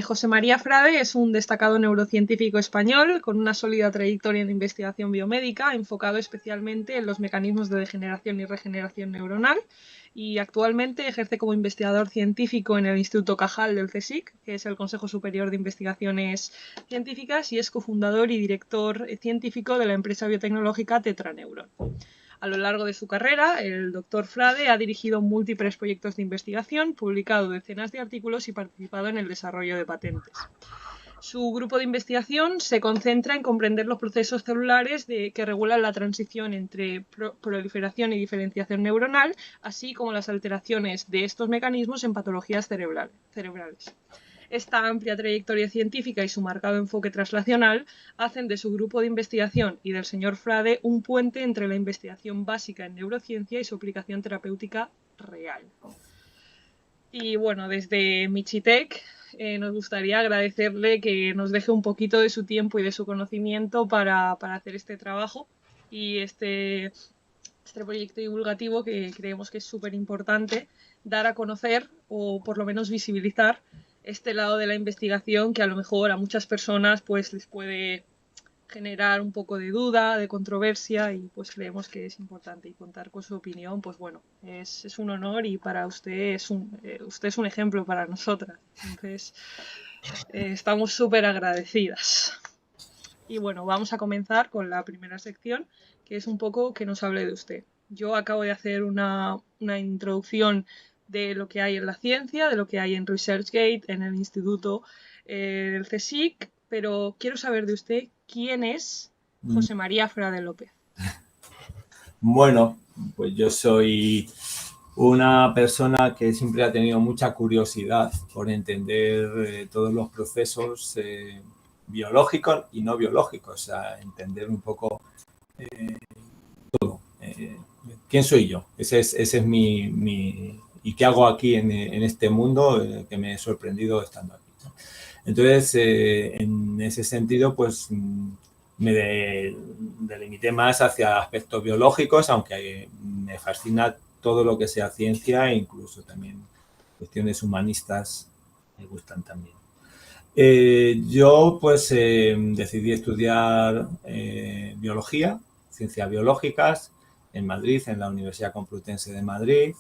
José María Frade es un destacado neurocientífico español con una sólida trayectoria en investigación biomédica, enfocado especialmente en los mecanismos de degeneración y regeneración neuronal, y actualmente ejerce como investigador científico en el Instituto Cajal del CSIC, que es el Consejo Superior de Investigaciones Científicas, y es cofundador y director científico de la empresa biotecnológica Tetraneuron. A lo largo de su carrera, el doctor Frade ha dirigido múltiples proyectos de investigación, publicado decenas de artículos y participado en el desarrollo de patentes. Su grupo de investigación se concentra en comprender los procesos celulares que regulan la transición entre proliferación y diferenciación neuronal, así como las alteraciones de estos mecanismos en patologías cerebrales. Esta amplia trayectoria científica y su marcado enfoque translacional hacen de su grupo de investigación y del señor Frade un puente entre la investigación básica en neurociencia y su aplicación terapéutica real. Y bueno, desde Michitech nos gustaría agradecerle que nos deje un poquito de su tiempo y de su conocimiento para hacer este trabajo y este proyecto divulgativo que creemos que es súper importante dar a conocer o por lo menos visibilizar este lado de la investigación que a lo mejor a muchas personas pues les puede generar un poco de duda, de controversia, y pues creemos que es importante, y contar con su opinión, pues bueno, es un honor, y para usted usted es un ejemplo para nosotras. Entonces, estamos súper agradecidas. Y bueno, vamos a comenzar con la primera sección, que es un poco que nos hable de usted. Yo acabo de hacer una introducción de lo que hay en la ciencia, de lo que hay en ResearchGate, en el instituto del CSIC, pero quiero saber de usted quién es José María Frade López. Bueno, pues yo soy una persona que siempre ha tenido mucha curiosidad por entender todos los procesos biológicos y no biológicos, o sea, entender un poco todo. ¿Quién soy yo? Ese es mi ¿y qué hago aquí en este mundo que me he sorprendido estando aquí? Entonces, en ese sentido, pues me delimité más hacia aspectos biológicos, aunque me fascina todo lo que sea ciencia e incluso también cuestiones humanistas me gustan también. Yo pues decidí estudiar biología, ciencias biológicas en Madrid, en la Universidad Complutense de Madrid,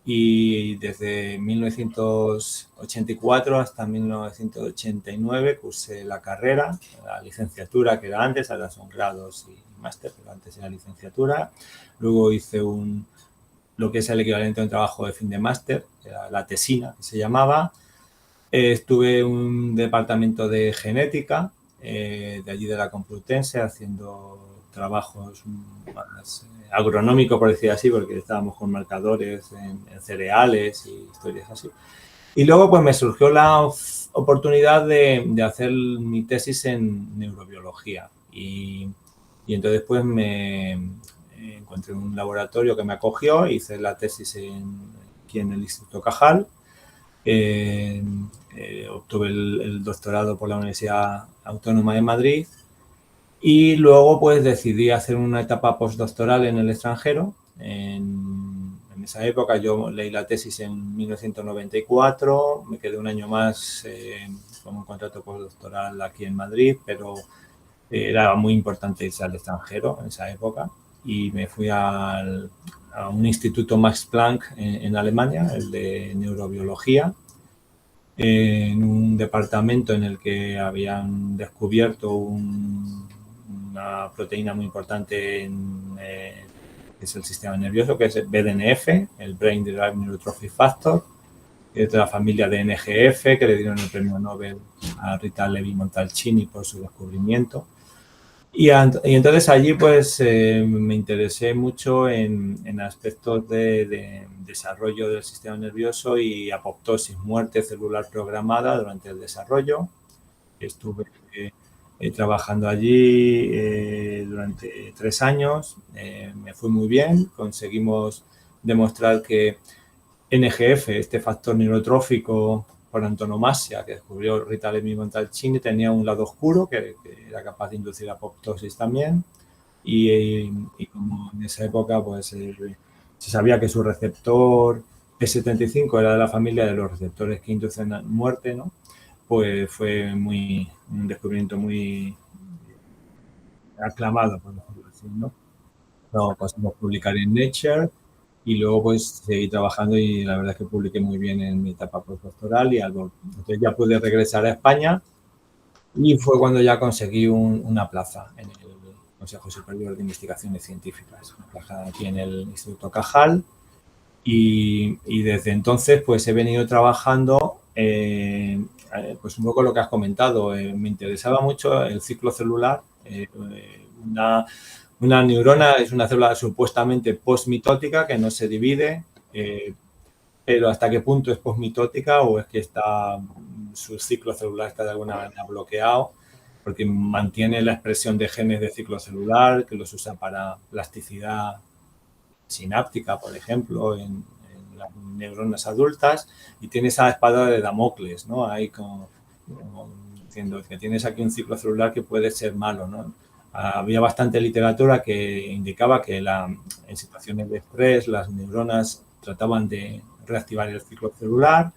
y desde 1984 hasta 1989 cursé la carrera, la licenciatura que era antes, ahora son grados y máster, pero antes era licenciatura. Luego hice lo que es el equivalente a un trabajo de fin de máster, era la tesina que se llamaba. Estuve en un departamento de genética de allí de la Complutense haciendo trabajos más agronómicos, por decir así, porque estábamos con marcadores en cereales y historias así. Y luego pues me surgió la oportunidad de hacer mi tesis en neurobiología y entonces pues me encontré un laboratorio que me acogió, hice la tesis aquí en el Instituto Cajal. Obtuve el doctorado por la Universidad Autónoma de Madrid y luego pues decidí hacer una etapa postdoctoral en el extranjero. En esa época yo leí la tesis en 1994, me quedé un año más con un contrato postdoctoral aquí en Madrid, pero era muy importante irse al extranjero en esa época y me fui a un instituto Max Planck en Alemania, el de neurobiología, en un departamento en el que habían descubierto una proteína muy importante que es el sistema nervioso, que es el BDNF, el Brain Derived Neurotrophic Factor, que es de la familia de NGF, que le dieron el premio Nobel a Rita Levi-Montalcini por su descubrimiento. Y entonces allí pues me interesé mucho en aspectos de desarrollo del sistema nervioso y apoptosis, muerte celular programada durante el desarrollo. Estuve trabajando allí durante 3 años, me fue muy bien, conseguimos demostrar que NGF, este factor neurotrófico por antonomasia que descubrió Rita Levi-Montalcini, tenía un lado oscuro que era capaz de inducir apoptosis también y como en esa época pues se sabía que su receptor P75 era de la familia de los receptores que inducen muerte, ¿no? pues fue un descubrimiento muy aclamado, por decirlo así, ¿no? Lo conseguimos publicar en Nature y luego pues seguí trabajando y la verdad es que publiqué muy bien en mi etapa postdoctoral y algo. Entonces ya pude regresar a España y fue cuando ya conseguí una plaza en el Consejo Superior de Investigaciones Científicas, una plaza aquí en el Instituto Cajal y desde entonces pues he venido trabajando pues un poco lo que has comentado. Me interesaba mucho el ciclo celular. Una neurona es una célula supuestamente postmitótica que no se divide, pero hasta qué punto es postmitótica o es que su ciclo celular está de alguna manera bloqueado, porque mantiene la expresión de genes de ciclo celular, que los usa para plasticidad sináptica, por ejemplo, en las neuronas adultas, y tiene esa espada de Damocles, ¿no? Ahí como diciendo que tienes aquí un ciclo celular que puede ser malo, ¿no? Había bastante literatura que indicaba que en situaciones de estrés las neuronas trataban de reactivar el ciclo celular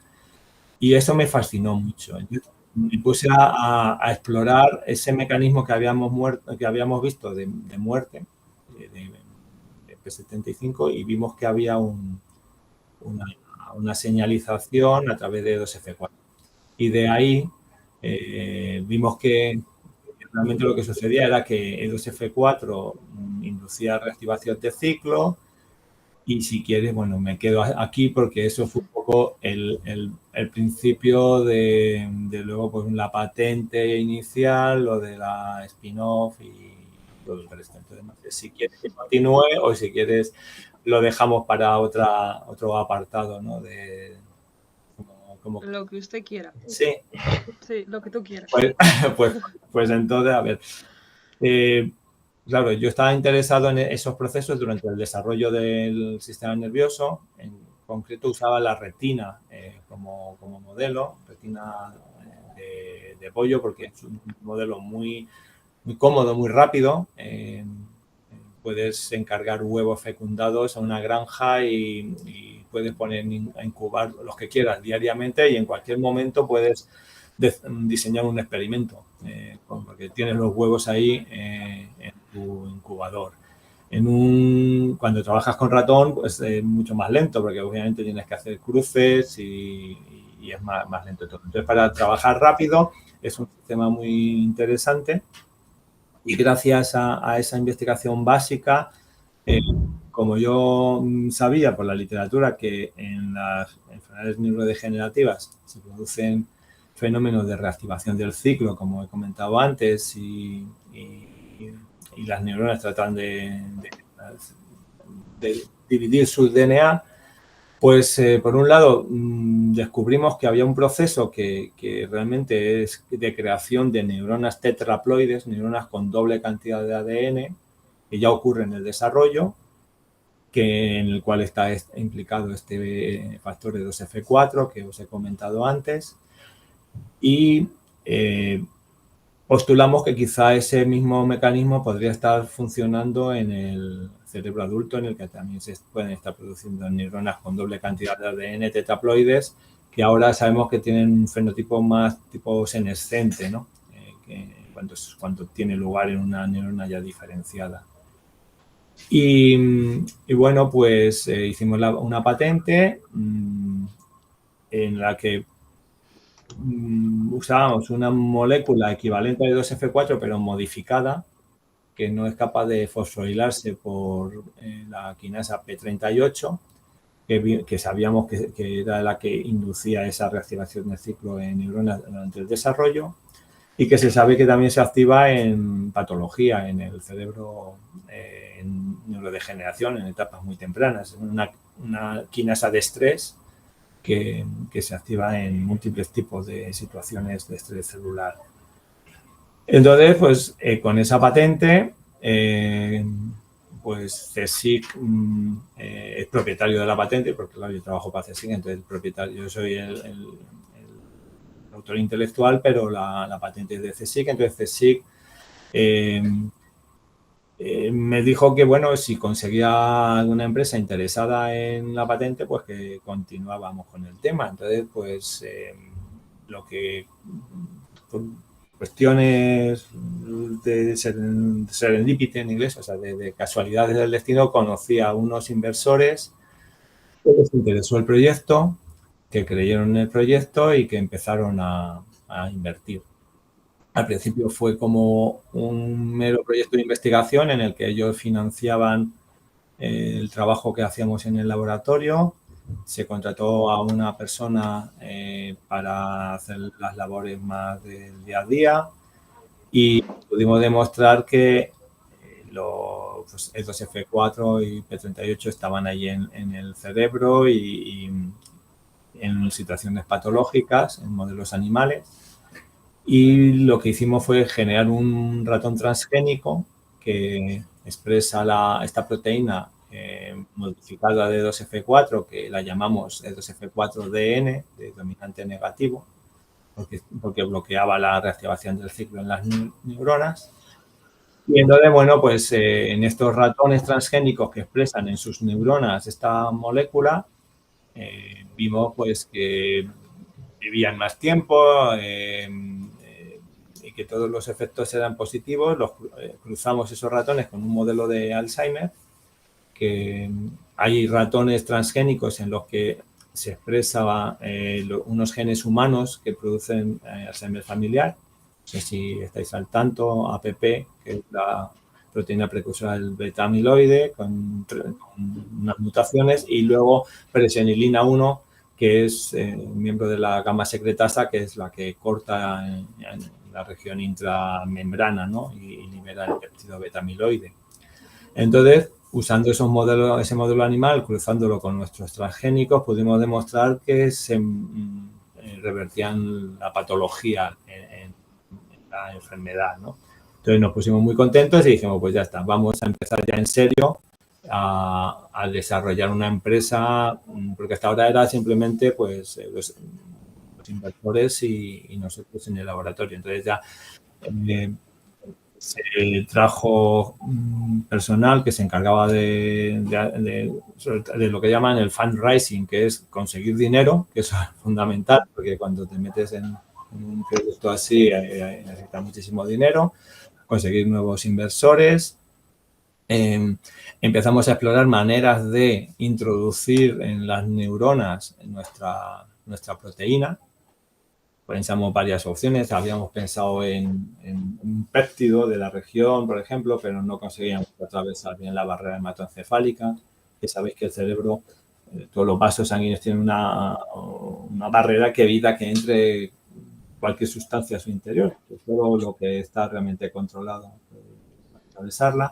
y eso me fascinó mucho. Entonces, me puse a explorar ese mecanismo que habíamos visto de muerte de P75 y vimos que había una señalización a través de 2F4. Y de ahí vimos que realmente lo que sucedía era que E2F4 inducía reactivación de ciclo y si quieres, bueno, me quedo aquí porque eso fue un poco el principio de luego pues la patente inicial, lo de la spin-off y todo el resto. Entonces, no sé si quieres que continúe o si quieres lo dejamos para otro apartado, ¿no? Lo que usted quiera. Sí. Sí, lo que tú quieras. Pues entonces, a ver. Claro, yo estaba interesado en esos procesos durante el desarrollo del sistema nervioso. En concreto usaba la retina como modelo, retina de pollo, porque es un modelo muy cómodo, muy rápido. Puedes encargar huevos fecundados a una granja y puedes poner a incubar los que quieras diariamente y en cualquier momento puedes diseñar un experimento porque tienes los huevos ahí en tu incubador. Cuando trabajas con ratón, pues es mucho más lento porque obviamente tienes que hacer cruces y es más lento todo. Entonces, para trabajar rápido es un sistema muy interesante y gracias a esa investigación básica, como yo sabía por la literatura que en las enfermedades neurodegenerativas se producen fenómenos de reactivación del ciclo, como he comentado antes, y las neuronas tratan de dividir su DNA, pues por un lado descubrimos que había un proceso que realmente es de creación de neuronas tetraploides, neuronas con doble cantidad de ADN, que ya ocurre en el desarrollo, en el cual está implicado este factor de 2F4 que os he comentado antes. Y postulamos que quizá ese mismo mecanismo podría estar funcionando en el cerebro adulto, en el que también se pueden estar produciendo neuronas con doble cantidad de ADN tetraploides, que ahora sabemos que tienen un fenotipo más tipo senescente, ¿no? Cuando tiene lugar en una neurona ya diferenciada. Y bueno, pues hicimos una patente en la que usábamos una molécula equivalente a 2F4 pero modificada que no es capaz de fosforilarse por la quinasa P38 que sabíamos que era la que inducía esa reactivación del ciclo en neuronas durante el desarrollo y que se sabe que también se activa en patología en el cerebro en neurodegeneración en etapas muy tempranas, una quinasa de estrés que se activa en múltiples tipos de situaciones de estrés celular. Entonces, pues con esa patente, pues CSIC es propietario de la patente, porque claro, yo trabajo para CSIC, entonces yo soy el autor intelectual, pero la patente es de CSIC, entonces CSIC me dijo que, bueno, si conseguía alguna empresa interesada en la patente, pues que continuábamos con el tema. Entonces, pues lo que por cuestiones de serendipity en inglés, o sea, de casualidades del destino, conocí a unos inversores que les interesó el proyecto, que creyeron en el proyecto y que empezaron a invertir. Al principio fue como un mero proyecto de investigación en el que ellos financiaban el trabajo que hacíamos en el laboratorio. Se contrató a una persona para hacer las labores más del día a día y pudimos demostrar que pues E2F4 y P38 estaban ahí en el cerebro y en situaciones patológicas, en modelos animales. Y lo que hicimos fue generar un ratón transgénico que expresa esta proteína modificada de E2F4, que la llamamos E2F4-DN, de dominante negativo, porque bloqueaba la reactivación del ciclo en las neuronas. Y entonces, bueno, pues en estos ratones transgénicos que expresan en sus neuronas esta molécula, vimos pues que vivían más tiempo y que todos los efectos eran positivos. Cruzamos esos ratones con un modelo de Alzheimer, que hay ratones transgénicos en los que se expresaba unos genes humanos que producen Alzheimer familiar. No sé si estáis al tanto, APP, que es la proteína precursora del beta-amiloide, con unas mutaciones, y luego presenilina 1, que es un miembro de la gama secretasa, que es la que corta en la región intramembrana, ¿no? y libera el péptido beta-amiloide. Entonces, usando ese modelo animal, cruzándolo con nuestros transgénicos, pudimos demostrar que se revertían la patología en la enfermedad, ¿no? Entonces nos pusimos muy contentos y dijimos, pues ya está, vamos a empezar ya en serio a desarrollar una empresa, porque hasta ahora era simplemente pues los inversores y nosotros en el laboratorio. Entonces ya se trajo personal que se encargaba de lo que llaman el fundraising, que es conseguir dinero, que eso es fundamental, porque cuando te metes en un proyecto así necesitas muchísimo dinero, conseguir nuevos inversores. Empezamos a explorar maneras de introducir en las neuronas nuestra proteína. Pensamos varias opciones, habíamos pensado en un péptido de la región, por ejemplo, pero no conseguíamos atravesar bien la barrera hematoencefálica, que sabéis que el cerebro, todos los vasos sanguíneos tienen una barrera que evita que entre cualquier sustancia a su interior, que es todo lo que está realmente controlado para atravesarla.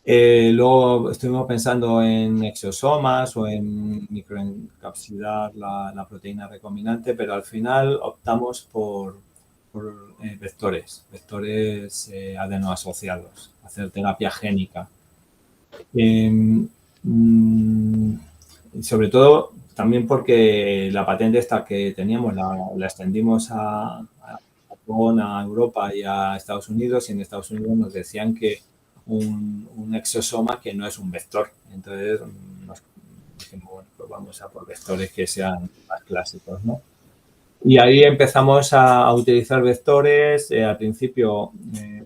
Luego estuvimos pensando en exosomas o en microencapsular la proteína recombinante, pero al final optamos por vectores adenoasociados, hacer terapia génica. Sobre todo también porque la patente esta que teníamos la extendimos a Japón, a Europa y a Estados Unidos, y en Estados Unidos nos decían que un exosoma que no es un vector. Entonces nos dijimos, bueno, pues vamos a por vectores que sean más clásicos, ¿no? Y ahí empezamos a utilizar vectores, al principio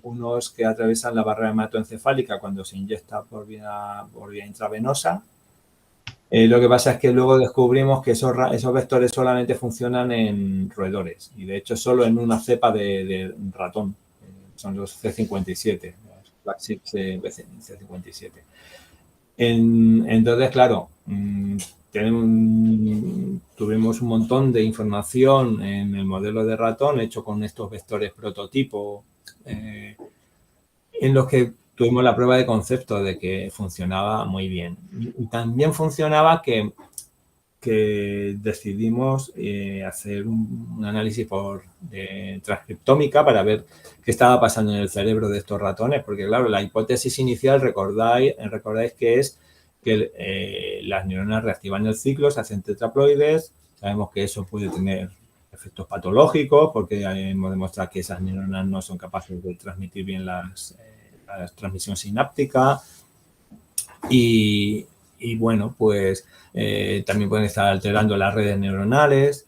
unos que atraviesan la barrera hematoencefálica cuando se inyecta por vía intravenosa. Lo que pasa es que luego descubrimos que esos vectores solamente funcionan en roedores, y de hecho solo en una cepa de ratón, son los C57. Flagship C57. Entonces, claro, tuvimos un montón de información en el modelo de ratón hecho con estos vectores prototipo, en los que tuvimos la prueba de concepto de que funcionaba muy bien. Y también funcionaba que decidimos hacer un análisis de transcriptómica para ver qué estaba pasando en el cerebro de estos ratones, porque claro, la hipótesis inicial, recordáis que es que las neuronas reactivan el ciclo, se hacen tetraploides. Sabemos que eso puede tener efectos patológicos porque hemos demostrado que esas neuronas no son capaces de transmitir bien la transmisión sináptica y bueno, pues también pueden estar alterando las redes neuronales.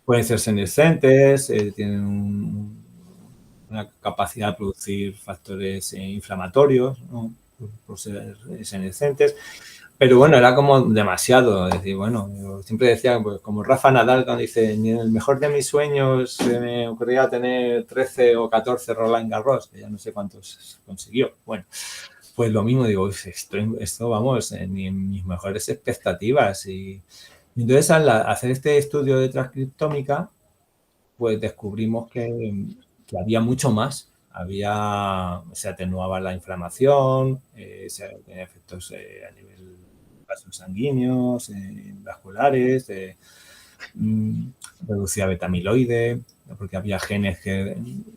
pueden ser senescentes, tienen una capacidad de producir factores inflamatorios, ¿no? Por ser senescentes. Pero bueno, era como demasiado. Es decir, bueno, yo siempre decía, pues como Rafa Nadal, cuando dice, ni en el mejor de mis sueños se me ocurría tener 13 o 14 Roland Garros, que ya no sé cuántos consiguió. Bueno, pues lo mismo, digo, esto vamos, ni en mis mejores expectativas. Y entonces, al hacer este estudio de transcriptómica, pues descubrimos que había mucho más. Se atenuaba la inflamación, se tenía efectos a nivel vasos sanguíneos, vasculares, reducía beta-amiloide, porque había genes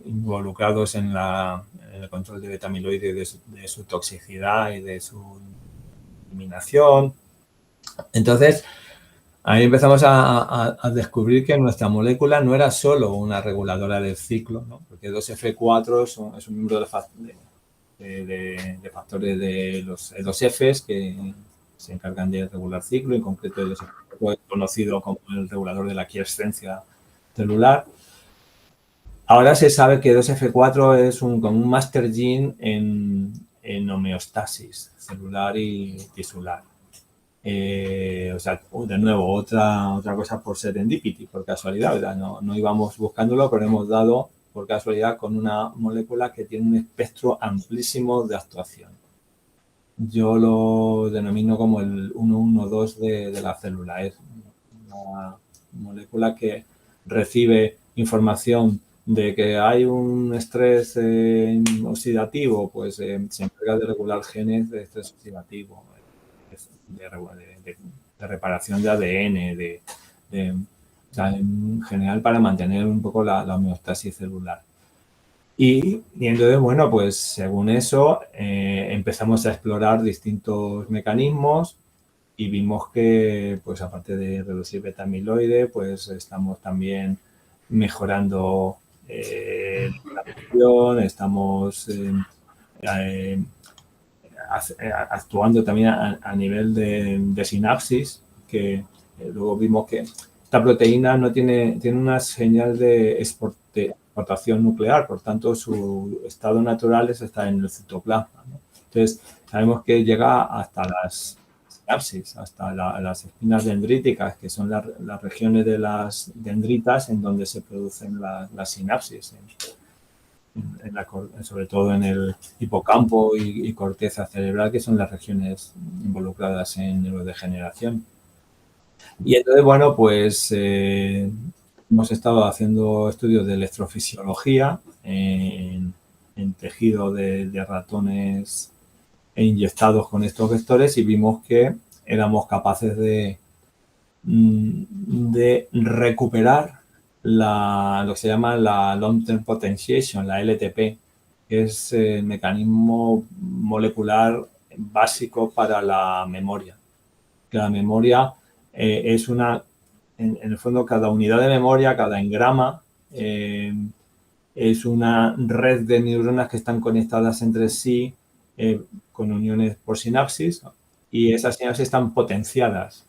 involucrados en el control de beta-amiloide, de su toxicidad y de su eliminación. Entonces, ahí empezamos a descubrir que nuestra molécula no era solo una reguladora del ciclo, ¿no? Porque 2F4 es un miembro de factores de los E2Fs que se encargan de regular ciclo, en concreto el 2F4 es conocido como el regulador de la quiescencia celular. Ahora se sabe que 2F4 es como un master gene en homeostasis celular y tisular. O sea, de nuevo, otra cosa por serendipity, por casualidad, ¿verdad? No íbamos buscándolo, pero hemos dado por casualidad con una molécula que tiene un espectro amplísimo de actuación. Yo lo denomino como el 112 de la célula. Es una molécula que recibe información de que hay un estrés oxidativo, pues se encarga de regular genes de estrés oxidativo, de reparación de ADN, o sea, en general para mantener un poco la homeostasis celular. Y entonces, bueno, pues según eso empezamos a explorar distintos mecanismos y vimos que, pues aparte de reducir beta-amiloide, pues estamos también mejorando la función, estamos actuando también a nivel de sinapsis, que luego vimos que esta proteína no tiene una señal de exportación nuclear, por tanto su estado natural es estar en el citoplasma, ¿no? Entonces sabemos que llega hasta las sinapsis, hasta las espinas dendríticas, que son las regiones de las dendritas en donde se producen las sinapsis, sobre todo en el hipocampo y corteza cerebral, que son las regiones involucradas en neurodegeneración. Y entonces, bueno, pues hemos estado haciendo estudios de electrofisiología en tejido de ratones inyectados con estos vectores y vimos que éramos capaces de recuperar lo que se llama la long-term potentiation, la LTP, que es el mecanismo molecular básico para la memoria. Que la memoria es en el fondo, cada unidad de memoria, cada engrama, es una red de neuronas que están conectadas entre sí con uniones por sinapsis, y esas sinapsis están potenciadas.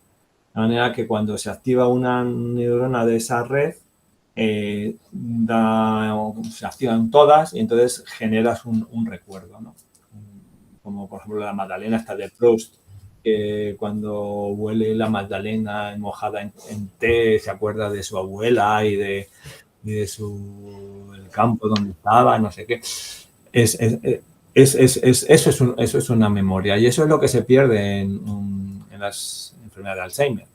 De manera que cuando se activa una neurona de esa red, se activan todas y entonces generas un recuerdo, ¿no? Como por ejemplo la Magdalena esta de Proust, que cuando huele la Magdalena mojada en té se acuerda de su abuela y de el campo donde estaba, no sé qué. Eso es una memoria, y eso es lo que se pierde en las enfermedades de Alzheimer.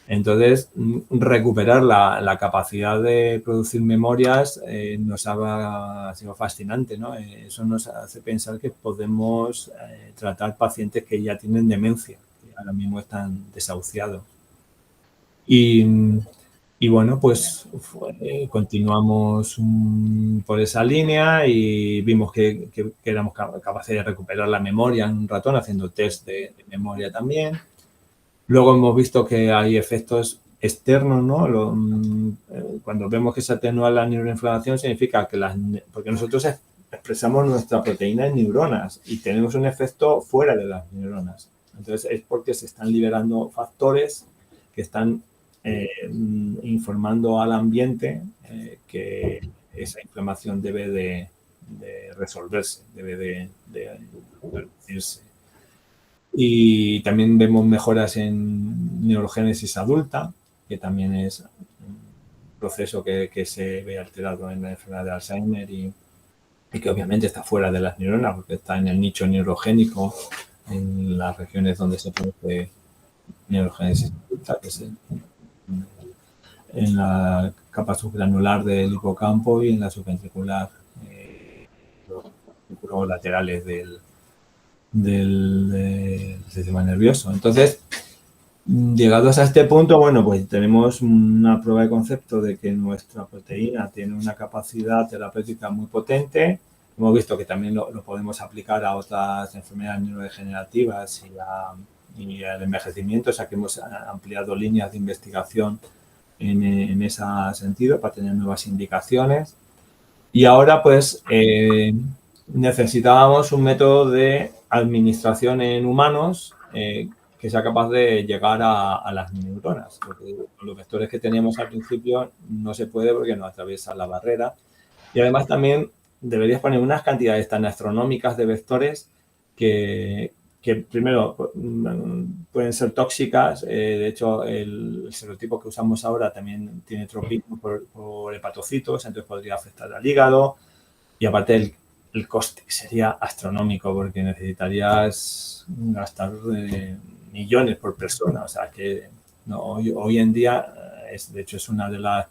Entonces, recuperar la capacidad de producir memorias nos ha sido fascinante, ¿no? Eso nos hace pensar que podemos tratar pacientes que ya tienen demencia, que ahora mismo están desahuciados. Y bueno, pues continuamos por esa línea y vimos que éramos capaces de recuperar la memoria en un ratón haciendo test de memoria también. Luego hemos visto que hay efectos externos, ¿no? Cuando vemos que se atenúa la neuroinflamación significa que porque nosotros expresamos nuestra proteína en neuronas y tenemos un efecto fuera de las neuronas. Entonces es porque se están liberando factores que están informando al ambiente que esa inflamación debe de resolverse, debe de reducirse. Y también vemos mejoras en neurogénesis adulta, que también es un proceso que se ve alterado en la enfermedad de Alzheimer y que obviamente está fuera de las neuronas, porque está en el nicho neurogénico, en las regiones donde se produce neurogénesis adulta, que es en la capa subgranular del hipocampo y en la subventricular, los laterales del sistema nervioso. Entonces, llegados a este punto, bueno, pues tenemos una prueba de concepto de que nuestra proteína tiene una capacidad terapéutica muy potente. Hemos visto que también lo podemos aplicar a otras enfermedades neurodegenerativas y al envejecimiento, o sea que hemos ampliado líneas de investigación en ese sentido para tener nuevas indicaciones. Y ahora, pues, necesitábamos un método de administración en humanos que sea capaz de llegar a las neuronas. Porque los vectores que teníamos al principio no se puede porque no atraviesa la barrera. Y además también deberías poner unas cantidades tan astronómicas de vectores que primero pueden ser tóxicas. De hecho, el serotipo que usamos ahora también tiene tropismo por hepatocitos, entonces podría afectar al hígado. Y aparte el coste sería astronómico porque necesitarías gastar millones por persona. O sea que no, hoy en día, de hecho, es una de las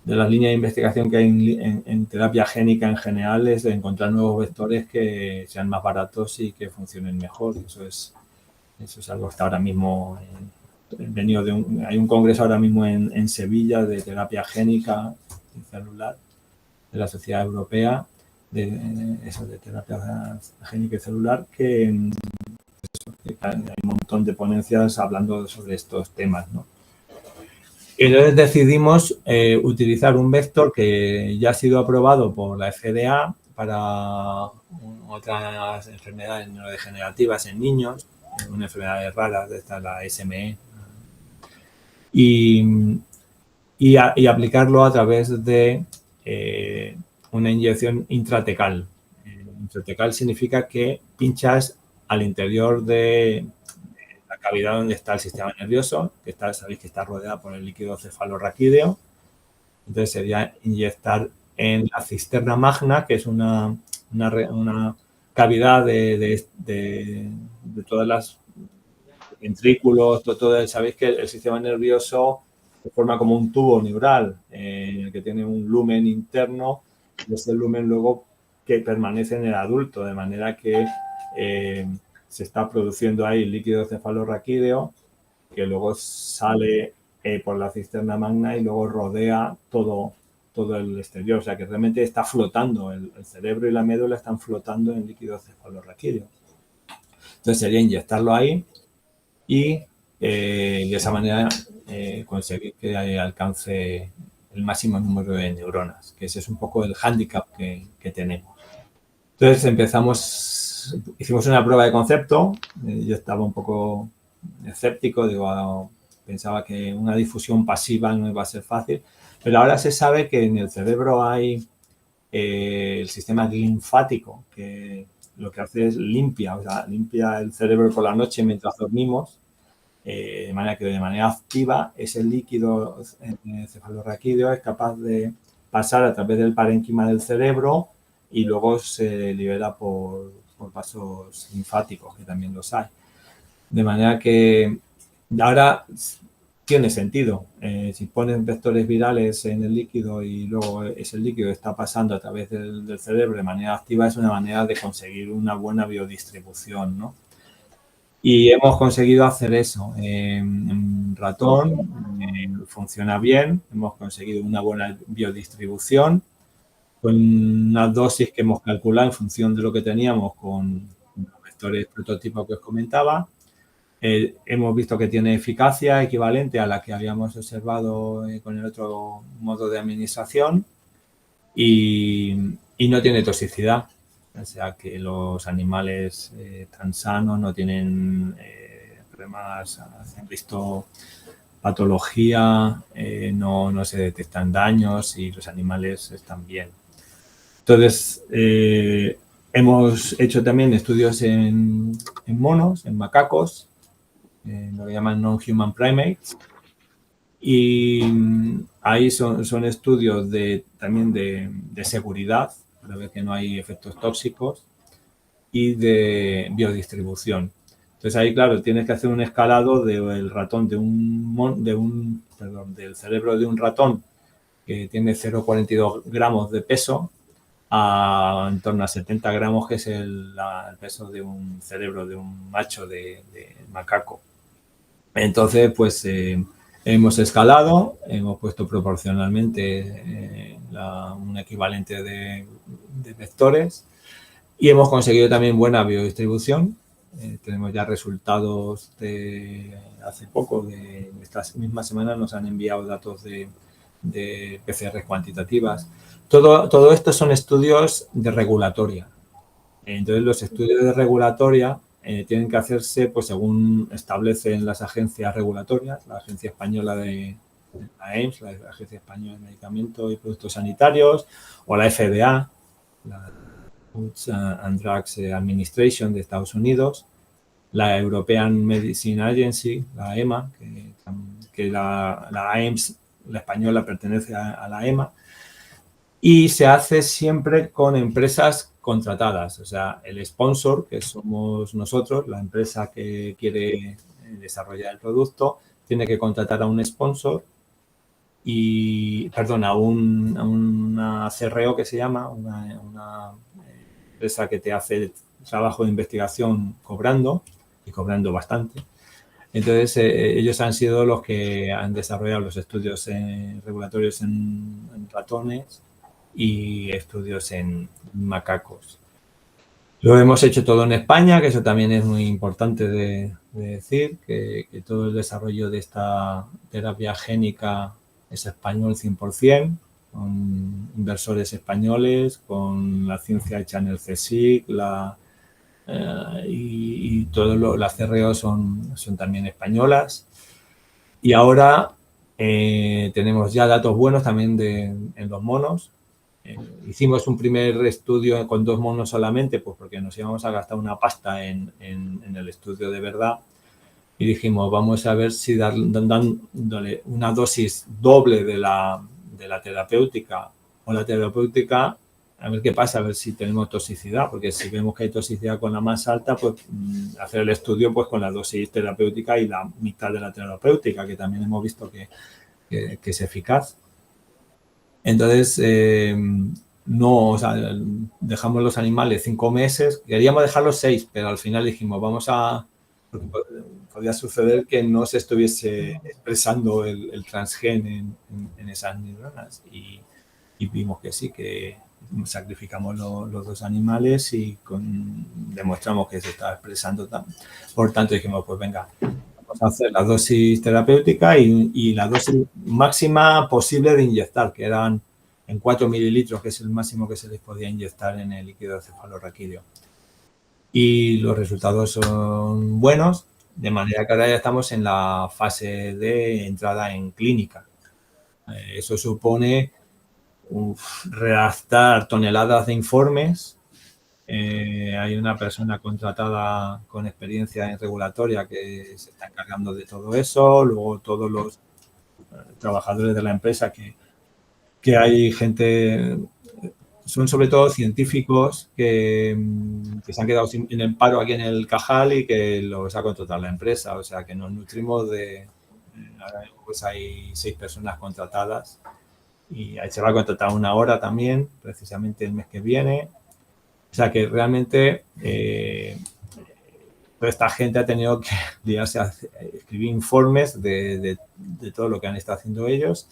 líneas de investigación que hay en terapia génica en general, es de encontrar nuevos vectores que sean más baratos y que funcionen mejor. Eso es algo que está ahora mismo hay un congreso ahora mismo en Sevilla de terapia génica y celular de la Sociedad Europea de terapia génica y celular, que hay un montón de ponencias hablando sobre estos temas, ¿no? Entonces decidimos utilizar un vector que ya ha sido aprobado por la FDA para otras enfermedades neurodegenerativas en niños, una enfermedad rara, esta la SME, y aplicarlo a través de una inyección intratecal. Intratecal significa que pinchas al interior de la cavidad donde está el sistema nervioso, que sabéis que está rodeada por el líquido cefalorraquídeo. Entonces sería inyectar en la cisterna magna, que es una cavidad de todas las ventrículos, sabéis que el sistema nervioso se forma como un tubo neural en el que tiene un lumen interno y ese lumen luego que permanece en el adulto, de manera que se está produciendo ahí líquido cefalorraquídeo que luego sale por la cisterna magna y luego rodea todo el exterior. O sea que realmente está flotando, el cerebro y la médula están flotando en líquido cefalorraquídeo. Entonces sería inyectarlo ahí y de esa manera conseguir que alcance el máximo número de neuronas, que ese es un poco el hándicap que tenemos. Entonces hicimos una prueba de concepto, yo estaba un poco escéptico, pensaba que una difusión pasiva no iba a ser fácil, pero ahora se sabe que en el cerebro hay el sistema linfático, que lo que hace es limpia el cerebro por la noche mientras dormimos, de manera que de manera activa ese líquido cefalorraquídeo es capaz de pasar a través del parénquima del cerebro y luego se libera por vasos linfáticos, que también los hay. De manera que ahora tiene sentido. Si pones vectores virales en el líquido y luego ese líquido está pasando a través del cerebro de manera activa, es una manera de conseguir una buena biodistribución, ¿no? Y hemos conseguido hacer eso. En ratón funciona bien, hemos conseguido una buena biodistribución con una dosis que hemos calculado en función de lo que teníamos con los vectores prototipos que os comentaba. Hemos visto que tiene eficacia equivalente a la que habíamos observado con el otro modo de administración y no tiene toxicidad. O sea que los animales tan sanos no tienen problemas. Han visto patología, no se detectan daños y los animales están bien. Entonces, hemos hecho también estudios en monos, en macacos, lo que llaman non-human primates, y ahí son estudios también de seguridad, para ver que no hay efectos tóxicos, y de biodistribución. Entonces ahí, claro, tienes que hacer un escalado del ratón del cerebro de un ratón que tiene 0,42 gramos de peso a en torno a 70 gramos, que es el peso de un cerebro de un macho de macaco. Entonces, pues hemos escalado, hemos puesto proporcionalmente un equivalente de vectores y hemos conseguido también buena biodistribución. Tenemos ya resultados de hace poco, de estas mismas semanas nos han enviado datos de PCR cuantitativas. Todo esto son estudios de regulatoria. Entonces, los estudios de regulatoria tienen que hacerse pues según establecen las agencias regulatorias, la Agencia Española de la AEMS, la Agencia Española de Medicamentos y Productos Sanitarios, o la FDA, la Foods and Drugs Administration de Estados Unidos, la European Medicine Agency, la EMA, que la AEMS, la española, pertenece a la EMA, y se hace siempre con empresas contratadas, o sea, el sponsor, que somos nosotros, la empresa que quiere desarrollar el producto, tiene que contratar a un sponsor a una CRO que se llama, una empresa que te hace el trabajo de investigación cobrando, y cobrando bastante. Entonces, ellos han sido los que han desarrollado los estudios regulatorios en ratones y estudios en macacos. Lo hemos hecho todo en España, que eso también es muy importante de decir, que todo el desarrollo de esta terapia génica es español 100%, con inversores españoles, con la ciencia hecha en el CSIC, y todas las CRO son también españolas. Y ahora tenemos ya datos buenos también en los monos. Hicimos un primer estudio con 2 monos solamente, pues porque nos íbamos a gastar una pasta en el estudio de verdad. Y dijimos, vamos a ver si dándole una dosis doble de la terapéutica o la terapéutica, a ver qué pasa, a ver si tenemos toxicidad, porque si vemos que hay toxicidad con la más alta, pues hacer el estudio pues con la dosis terapéutica y la mitad de la terapéutica, que también hemos visto que es eficaz. Entonces, dejamos los animales 5 meses, queríamos dejarlos 6, pero al final dijimos, porque podía suceder que no se estuviese expresando el transgen en esas neuronas, y vimos que sí, que sacrificamos los 2 animales y demostramos que se estaba expresando. Por tanto, dijimos, pues venga, vamos a hacer la dosis terapéutica y la dosis máxima posible de inyectar, que eran en 4 mililitros, que es el máximo que se les podía inyectar en el líquido cefalorraquídeo. Y los resultados son buenos, de manera que ahora ya estamos en la fase de entrada en clínica. Eso supone redactar toneladas de informes. Hay una persona contratada con experiencia en regulatoria que se está encargando de todo eso. Luego todos los trabajadores de la empresa, que hay gente, son sobre todo científicos que se han quedado en el paro aquí en el Cajal y que los ha contratado la empresa. O sea, que nos nutrimos ahora pues hay 6 personas contratadas. Y ahí se va a contratar 1 hora también, precisamente el mes que viene. O sea que realmente toda esta gente ha tenido que liarse a escribir informes de todo lo que han estado haciendo ellos,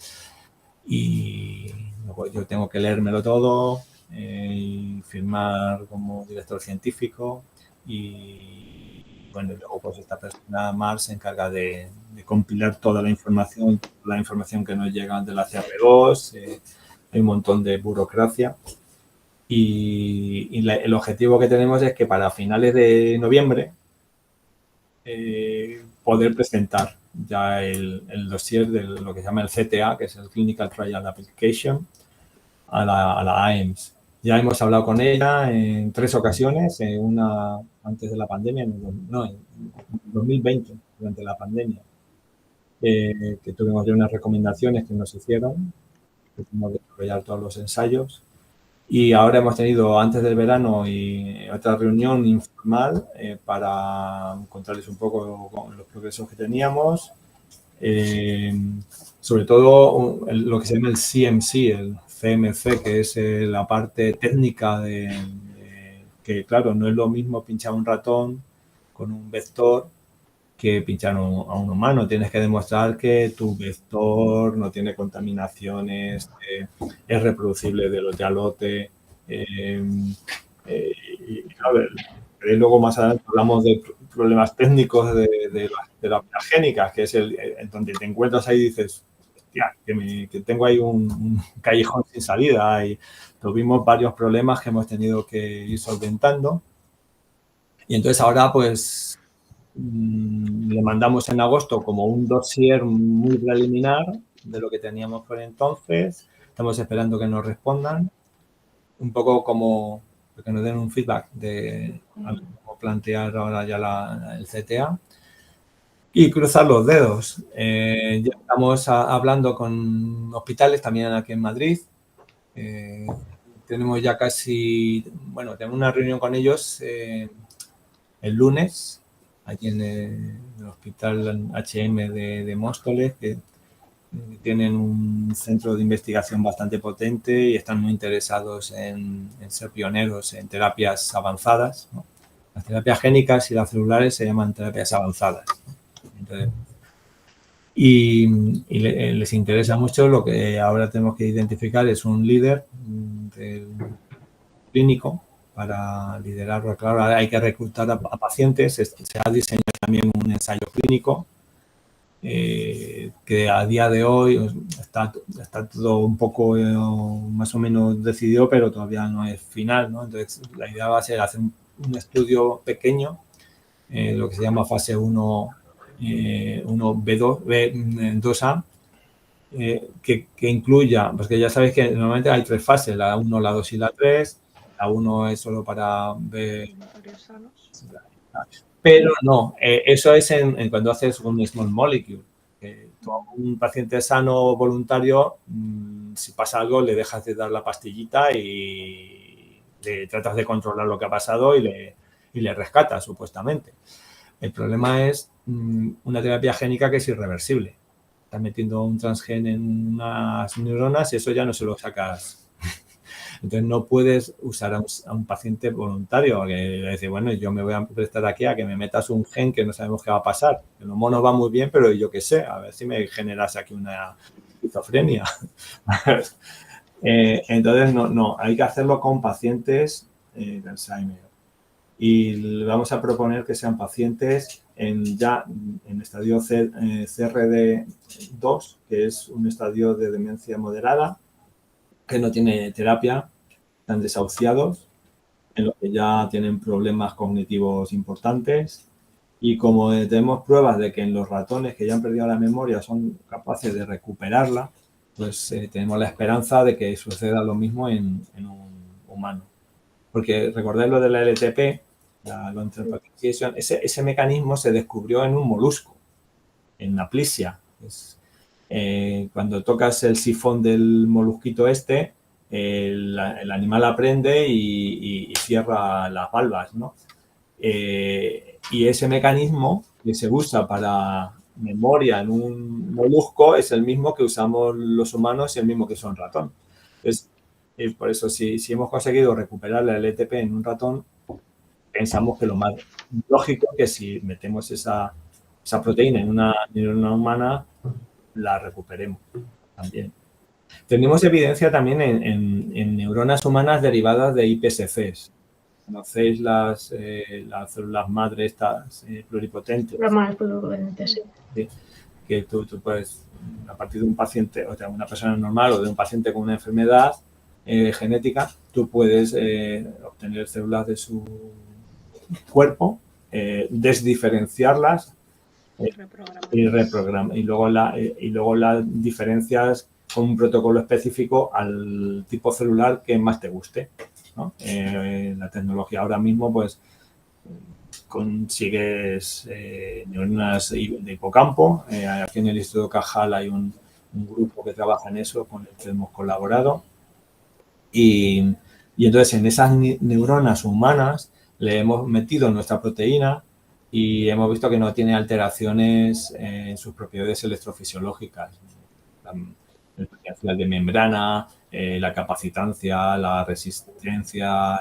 y luego yo tengo que leérmelo todo y firmar como director científico, y bueno, luego pues esta persona, Mar, se encarga de compilar toda la información que nos llega de la CROs. Hay un montón de burocracia, y el objetivo que tenemos es que para finales de noviembre poder presentar ya el dossier de lo que se llama el CTA, que es el Clinical Trial Application, a la AEMS. Ya hemos hablado con ella en 3 ocasiones, una antes de la pandemia, en 2020, durante la pandemia, que tuvimos ya unas recomendaciones que nos hicieron, que tuvimos que desarrollar todos los ensayos. Y ahora hemos tenido, antes del verano, y otra reunión informal para contarles un poco los progresos que teníamos. Sobre todo lo que se llama el CMC, el CMC, que es la parte técnica que, claro, no es lo mismo pinchar un ratón con un vector que pinchar a un humano. Tienes que demostrar que tu vector no tiene contaminaciones, es reproducible de los de lote. Y claro, luego más adelante hablamos de problemas técnicos de las biogénicas, que es donde te encuentras ahí y dices, hostia, que tengo ahí un callejón sin salida. Y tuvimos varios problemas que hemos tenido que ir solventando. Y entonces ahora, pues, le mandamos en agosto como un dossier muy preliminar de lo que teníamos por entonces. Estamos esperando que nos respondan. Un poco como que nos den un feedback de cómo plantear ahora ya el CTA. Y cruzar los dedos. Ya estamos hablando con hospitales también aquí en Madrid. Tenemos ya casi, bueno, tenemos una reunión con ellos el lunes, aquí en el Hospital HM de Móstoles, que tienen un centro de investigación bastante potente y están muy interesados en ser pioneros en terapias avanzadas, ¿no? Las terapias génicas y las celulares se llaman terapias avanzadas, ¿no? Entonces, les interesa mucho. Lo que ahora tenemos que identificar es un líder clínico para liderarlo. Claro, ahora hay que reclutar a pacientes. Se ha diseñado también un ensayo clínico que a día de hoy está todo un poco más o menos decidido, pero todavía no es final, ¿no? Entonces, la idea va a ser hacer un estudio pequeño, lo que se llama fase 1, 2A, que incluya, porque ya sabéis que normalmente hay 3 fases, la 1, la 2 y la 3. La 1 es solo para ver... Pero no, eso es cuando haces un small molecule. Tú a un paciente sano voluntario, si pasa algo, le dejas de dar la pastillita y le tratas de controlar lo que ha pasado y le rescatas, supuestamente. El problema es una terapia génica que es irreversible. Estás metiendo un transgen en unas neuronas y eso ya no se lo sacas. Entonces, no puedes usar a un paciente voluntario que dice, bueno, yo me voy a prestar aquí a que me metas un gen que no sabemos qué va a pasar. En los monos va muy bien, pero yo qué sé, a ver si me generas aquí una esquizofrenia. Entonces, no, hay que hacerlo con pacientes de Alzheimer. Y vamos a proponer que sean pacientes ya en estadio CRD2, que es un estadio de demencia moderada, que no tiene terapia, están desahuciados, en los que ya tienen problemas cognitivos importantes. Y como tenemos pruebas de que en los ratones que ya han perdido la memoria son capaces de recuperarla, pues tenemos la esperanza de que suceda lo mismo en un humano. Porque recordad lo de la LTP, la long term application, ese mecanismo se descubrió en un molusco, en Aplysia. Cuando tocas el sifón del molusquito el animal aprende y cierra las valvas, ¿no? Y ese mecanismo que se usa para memoria en un molusco es el mismo que usamos los humanos y el mismo que usa un ratón. Entonces, por eso, si hemos conseguido recuperar la LTP en un ratón, pensamos que lo más lógico es que si metemos esa proteína en una neurona humana, la recuperemos también. Tenemos evidencia también en neuronas humanas derivadas de iPSCs. ¿Conocéis las células madre estas pluripotentes? Las madres pluripotentes, sí. Sí. Que tú puedes, a partir de un paciente, o sea, una persona normal o de un paciente con una enfermedad genética, tú puedes obtener células de su cuerpo, desdiferenciarlas y luego las diferencias con un protocolo específico al tipo celular que más te guste, ¿no? La tecnología ahora mismo, pues, consigues neuronas de hipocampo. Aquí en el Instituto Cajal hay un grupo que trabaja en eso, con el que hemos colaborado. Y entonces en esas neuronas humanas le hemos metido nuestra proteína y hemos visto que no tiene alteraciones en sus propiedades electrofisiológicas. El potencial de membrana, la capacitancia, la resistencia,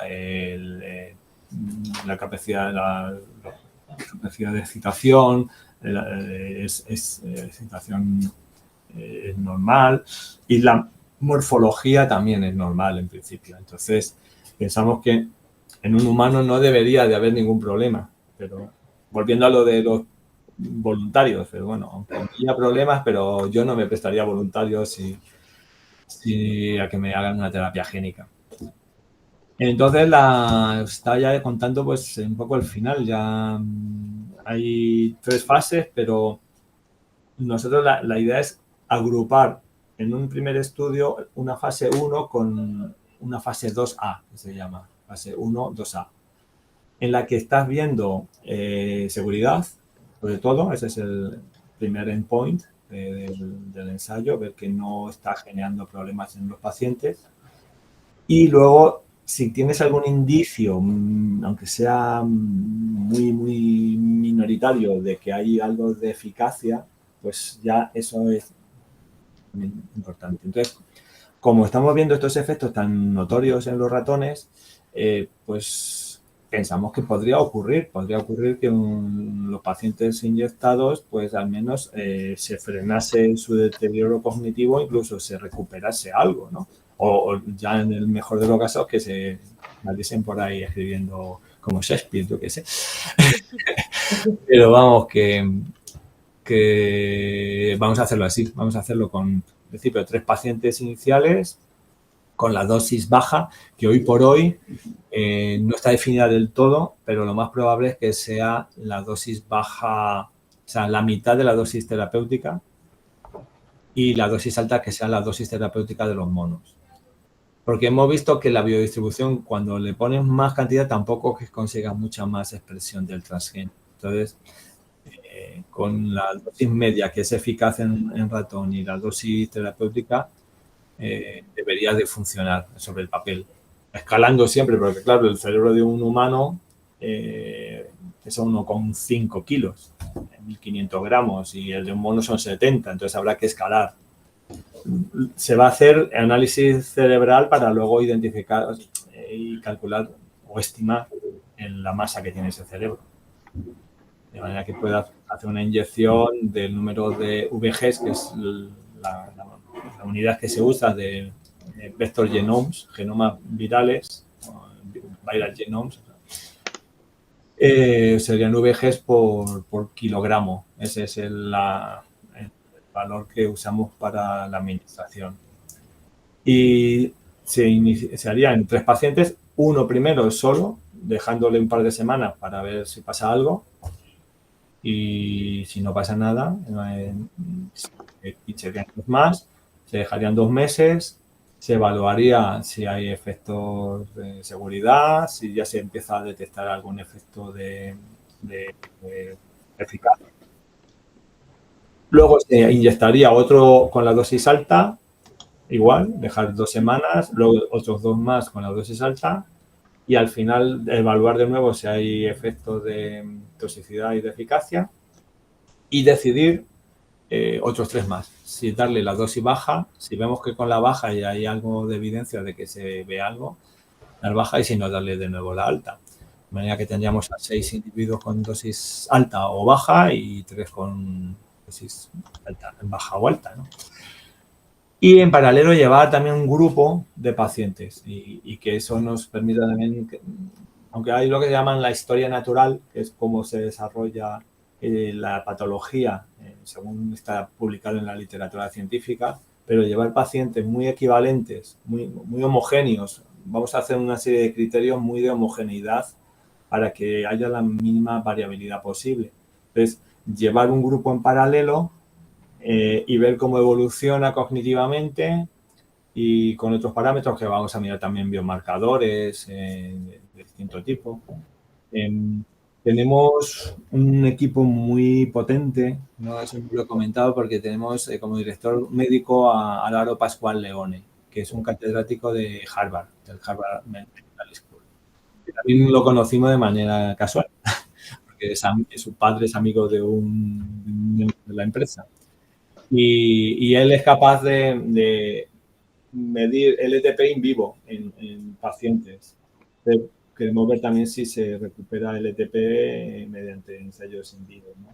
la capacidad de excitación, excitación normal, y la morfología también es normal en principio. Entonces, pensamos que en un humano no debería de haber ningún problema. Pero volviendo a lo de los voluntarios, pero bueno, aunque haya problemas, pero yo no me prestaría voluntario si a que me hagan una terapia génica. Entonces, está ya contando pues un poco el final. Ya hay 3 fases, pero nosotros la idea es agrupar en un primer estudio una fase 1 con una fase 2A, que se llama fase 1, 2A, en la que estás viendo seguridad, sobre todo, ese es el primer endpoint del ensayo, ver que no está generando problemas en los pacientes. Y luego, si tienes algún indicio, aunque sea muy, muy minoritario, de que hay algo de eficacia, pues ya eso es importante. Entonces, como estamos viendo estos efectos tan notorios en los ratones, pues pensamos que podría ocurrir que los pacientes inyectados, pues al menos se frenase su deterioro cognitivo, incluso se recuperase algo, ¿no? O ya en el mejor de los casos que se saliesen por ahí escribiendo como Shakespeare, yo qué sé. Pero vamos, que vamos a hacerlo así, vamos a hacerlo con, en principio, 3 pacientes iniciales con la dosis baja, que hoy por hoy no está definida del todo, pero lo más probable es que sea la dosis baja, o sea, la mitad de la dosis terapéutica, y la dosis alta que sea la dosis terapéutica de los monos. Porque hemos visto que la biodistribución, cuando le pones más cantidad, tampoco que consigas mucha más expresión del transgénico. Entonces, con la dosis media, que es eficaz en ratón, y la dosis terapéutica, debería de funcionar sobre el papel. Escalando siempre, porque claro, el cerebro de un humano pesa 1,5 kilos, 1.500 gramos, y el de un mono son 70, entonces habrá que escalar. Se va a hacer análisis cerebral para luego identificar y calcular o estimar la masa que tiene ese cerebro. De manera que pueda hacer una inyección del número de VGs, que es la unidad que se usa de vector genomes, genomas virales, viral genomes, serían VGs por kilogramo. Ese es el valor que usamos para la administración. Y se haría en 3 pacientes, uno primero solo, dejándole un par de semanas para ver si pasa algo. Y si no pasa nada, pincharían más, se dejarían 2 meses, se evaluaría si hay efectos de seguridad, si ya se empieza a detectar algún efecto de eficacia. Luego se inyectaría otro con la dosis alta, igual, dejar 2 semanas, luego otros 2 más con la dosis alta, y al final evaluar de nuevo si hay efectos de toxicidad y de eficacia, y decidir otros 3 más. Si darle la dosis baja, si vemos que con la baja ya hay algo de evidencia de que se ve algo, dar baja, y si no, darle de nuevo la alta. De manera que tendríamos a 6 individuos con dosis alta o baja y 3 con dosis alta, baja o alta, ¿no? Y en paralelo llevar también un grupo de pacientes, y que eso nos permita también, aunque hay lo que llaman la historia natural, que es cómo se desarrolla la patología, según está publicado en la literatura científica, pero llevar pacientes muy equivalentes, muy homogéneos. Vamos a hacer una serie de criterios muy de homogeneidad para que haya la mínima variabilidad posible. Entonces, llevar un grupo en paralelo y ver cómo evoluciona cognitivamente y con otros parámetros que vamos a mirar también biomarcadores de distinto tipo. Tenemos un equipo muy potente, no eso lo he comentado porque tenemos como director médico a Álvaro Pascual Leone, que es un catedrático de Harvard, del Harvard Medical School. Y también lo conocimos de manera casual, porque su padre es amigo de la empresa. Y él es capaz de medir LTP in vivo en pacientes. Queremos ver también si se recupera LTP mediante ensayos in vivo, ¿no?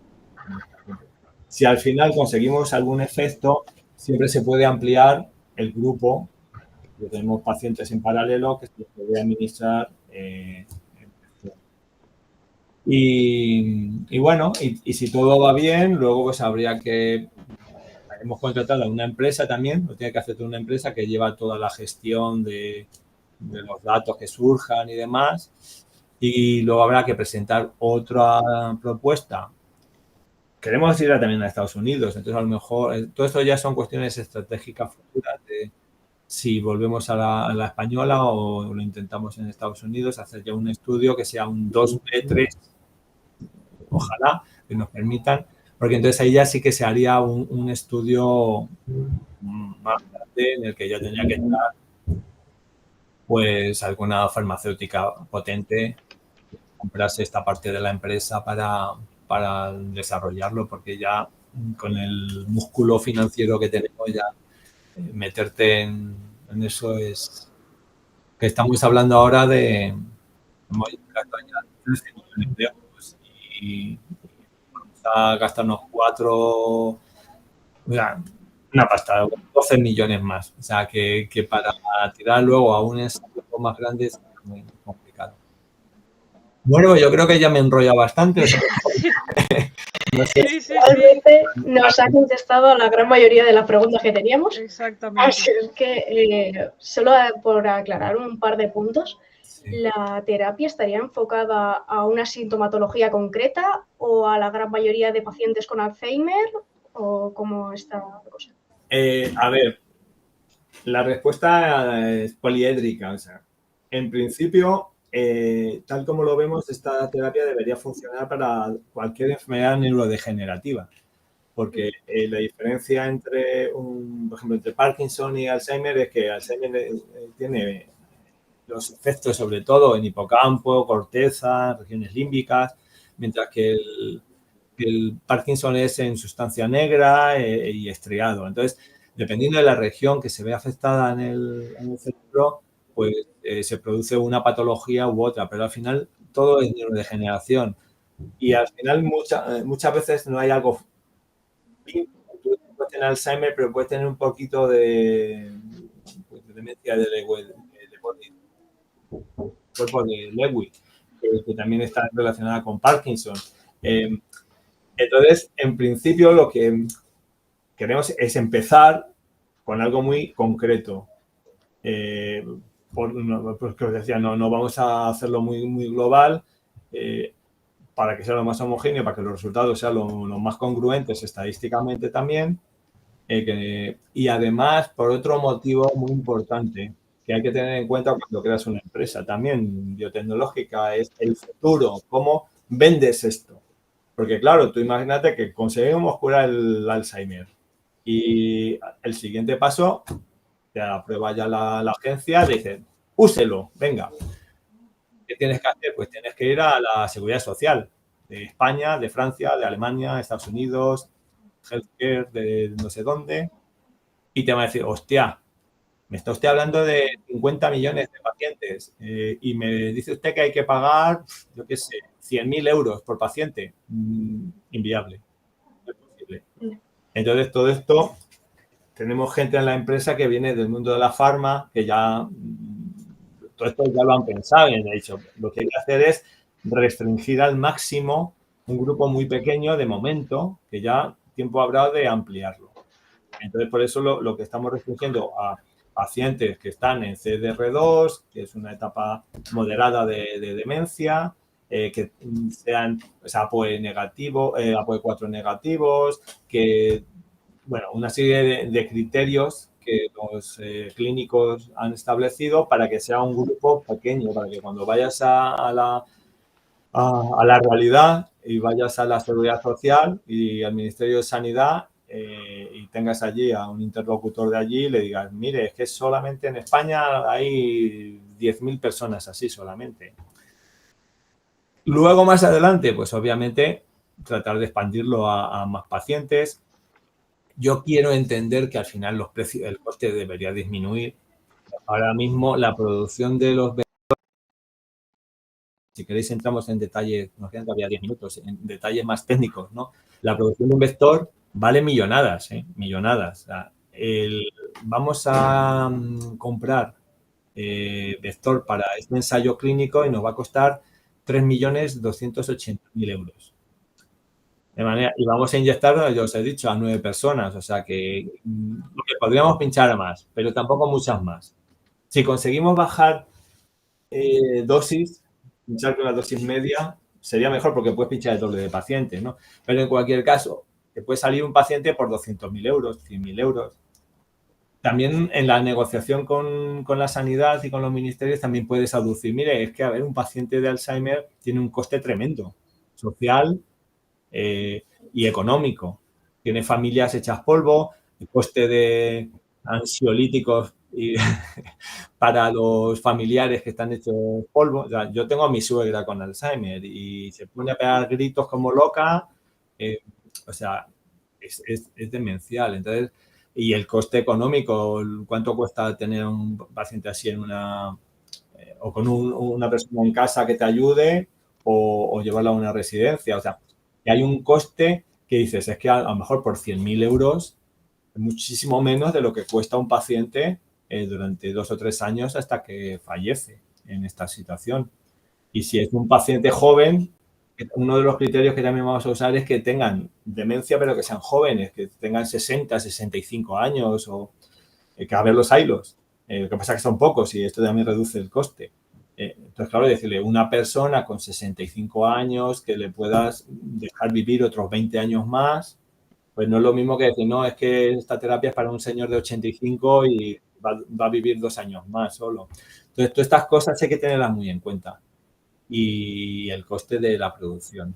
Si al final conseguimos algún efecto, siempre se puede ampliar el grupo. Tenemos pacientes en paralelo que se puede administrar. Y bueno, y si todo va bien, luego pues habría que... Hemos contratado a una empresa también, lo tiene que hacer una empresa que lleva toda la gestión de los datos que surjan y demás. Y luego habrá que presentar otra propuesta. Queremos ir también a Estados Unidos, entonces a lo mejor todo esto ya son cuestiones estratégicas futuras de si volvemos a la española o lo intentamos en Estados Unidos, hacer ya un estudio que sea un 2B3, ojalá, que nos permitan, porque entonces ahí ya sí que se haría un estudio más grande en el que ya tendría que estar pues alguna farmacéutica potente comprarse esta parte de la empresa para desarrollarlo, porque ya con el músculo financiero que tenemos ya meterte en eso es que estamos hablando ahora de hemos gastado ya 13 millones de euros y vamos a gastarnos 4, o sea, una pasta, 12 millones más. O sea, que para tirar luego a un estudio más grande es muy complicado. Bueno, yo creo que ya me enrolla bastante. O sea, no sé. Sí. Realmente nos ha contestado a la gran mayoría de las preguntas que teníamos. Exactamente. Así es que, solo por aclarar un par de puntos, Sí. ¿la terapia estaría enfocada a una sintomatología concreta o a la gran mayoría de pacientes con Alzheimer? ¿O cómo está la cosa? A ver, la respuesta es poliédrica. O sea, en principio, tal como lo vemos, esta terapia debería funcionar para cualquier enfermedad neurodegenerativa, porque la diferencia entre, por ejemplo, entre Parkinson y Alzheimer es que Alzheimer tiene los efectos sobre todo en hipocampo, corteza, regiones límbicas, mientras que el Parkinson es en sustancia negra y estriado. Entonces, dependiendo de la región que se ve afectada en el cerebro, pues se produce una patología u otra, pero al final todo es neurodegeneración. Y al final muchas veces no hay algo... Tú puedes tener Alzheimer, pero puedes tener un poquito de demencia de cuerpo de Lewy, que también está relacionada con Parkinson. Entonces, en principio, lo que queremos es empezar con algo muy concreto. Pues que os decía, no vamos a hacerlo muy global para que sea lo más homogéneo, para que los resultados sean lo más congruentes estadísticamente también. Y además, por otro motivo muy importante que hay que tener en cuenta cuando creas una empresa también biotecnológica, es el futuro, cómo vendes esto. Porque claro, tú imagínate que conseguimos curar el Alzheimer y el siguiente paso, te aprueba ya la agencia, dice, úselo, venga. ¿Qué tienes que hacer? Pues tienes que ir a la Seguridad Social de España, de Francia, de Alemania, Estados Unidos, Healthcare de no sé dónde, y te va a decir, hostia, me está usted hablando de 50 millones de pacientes y me dice usted que hay que pagar, yo qué sé, 100.000 euros por paciente. Inviable. No es posible. Entonces, todo esto, tenemos gente en la empresa que viene del mundo de la farma, que ya, todo esto ya lo han pensado y han dicho, lo que hay que hacer es restringir al máximo un grupo muy pequeño de momento, que ya tiempo habrá de ampliarlo. Entonces, por eso lo que estamos restringiendo a pacientes que están en CDR2, que es una etapa moderada de demencia, que sean, o sea, APOE negativo, APOE 4 negativos, que, bueno, una serie de criterios que los clínicos han establecido para que sea un grupo pequeño, para que cuando vayas a la realidad y vayas a la Seguridad Social y al Ministerio de Sanidad y tengas allí a un interlocutor de allí y le digas, mire, es que solamente en España hay 10.000 personas así solamente. Luego, más adelante, pues obviamente tratar de expandirlo a más pacientes. Yo quiero entender que al final los precios, el coste debería disminuir. Ahora mismo la producción de los... Si queréis entramos en detalles, nos quedan todavía 10 minutos, en detalles más técnicos, ¿no? La producción de un vector vale millonadas, millonadas. O sea, vamos a comprar vector para este ensayo clínico y nos va a costar 3.280.000 euros. De manera, y vamos a inyectar, yo os he dicho, a 9 personas, o sea que podríamos pinchar a más, pero tampoco muchas más. Si conseguimos bajar dosis, pinchar con la dosis media, sería mejor porque puedes pinchar el doble de pacientes, ¿no? Pero en cualquier caso, te puede salir un paciente por 200.000 euros, 100.000 euros. También en la negociación con la sanidad y con los ministerios también puedes aducir, mire, es que a ver, un paciente de Alzheimer tiene un coste tremendo, social y económico. Tiene familias hechas polvo, el coste de ansiolíticos y para los familiares que están hechos polvo. O sea, yo tengo a mi suegra con Alzheimer y se pone a pegar gritos como loca. O sea, es demencial. Entonces, y el coste económico, ¿cuánto cuesta tener un paciente así en o con una persona en casa que te ayude o llevarla a una residencia? O sea, que hay un coste que dices, es que a lo mejor por 100.000 euros es muchísimo menos de lo que cuesta un paciente durante 2 o 3 años hasta que fallece en esta situación. Y si es un paciente joven, uno de los criterios que también vamos a usar es que tengan demencia, pero que sean jóvenes, que tengan 60, 65 años o que a ver los haylos. Lo que pasa es que son pocos y esto también reduce el coste. Entonces, claro, decirle una persona con 65 años que le puedas dejar vivir otros 20 años más, pues no es lo mismo que decir, no, es que esta terapia es para un señor de 85 y va a vivir 2 años más solo. Entonces, todas estas cosas hay que tenerlas muy en cuenta. Y el coste de la producción.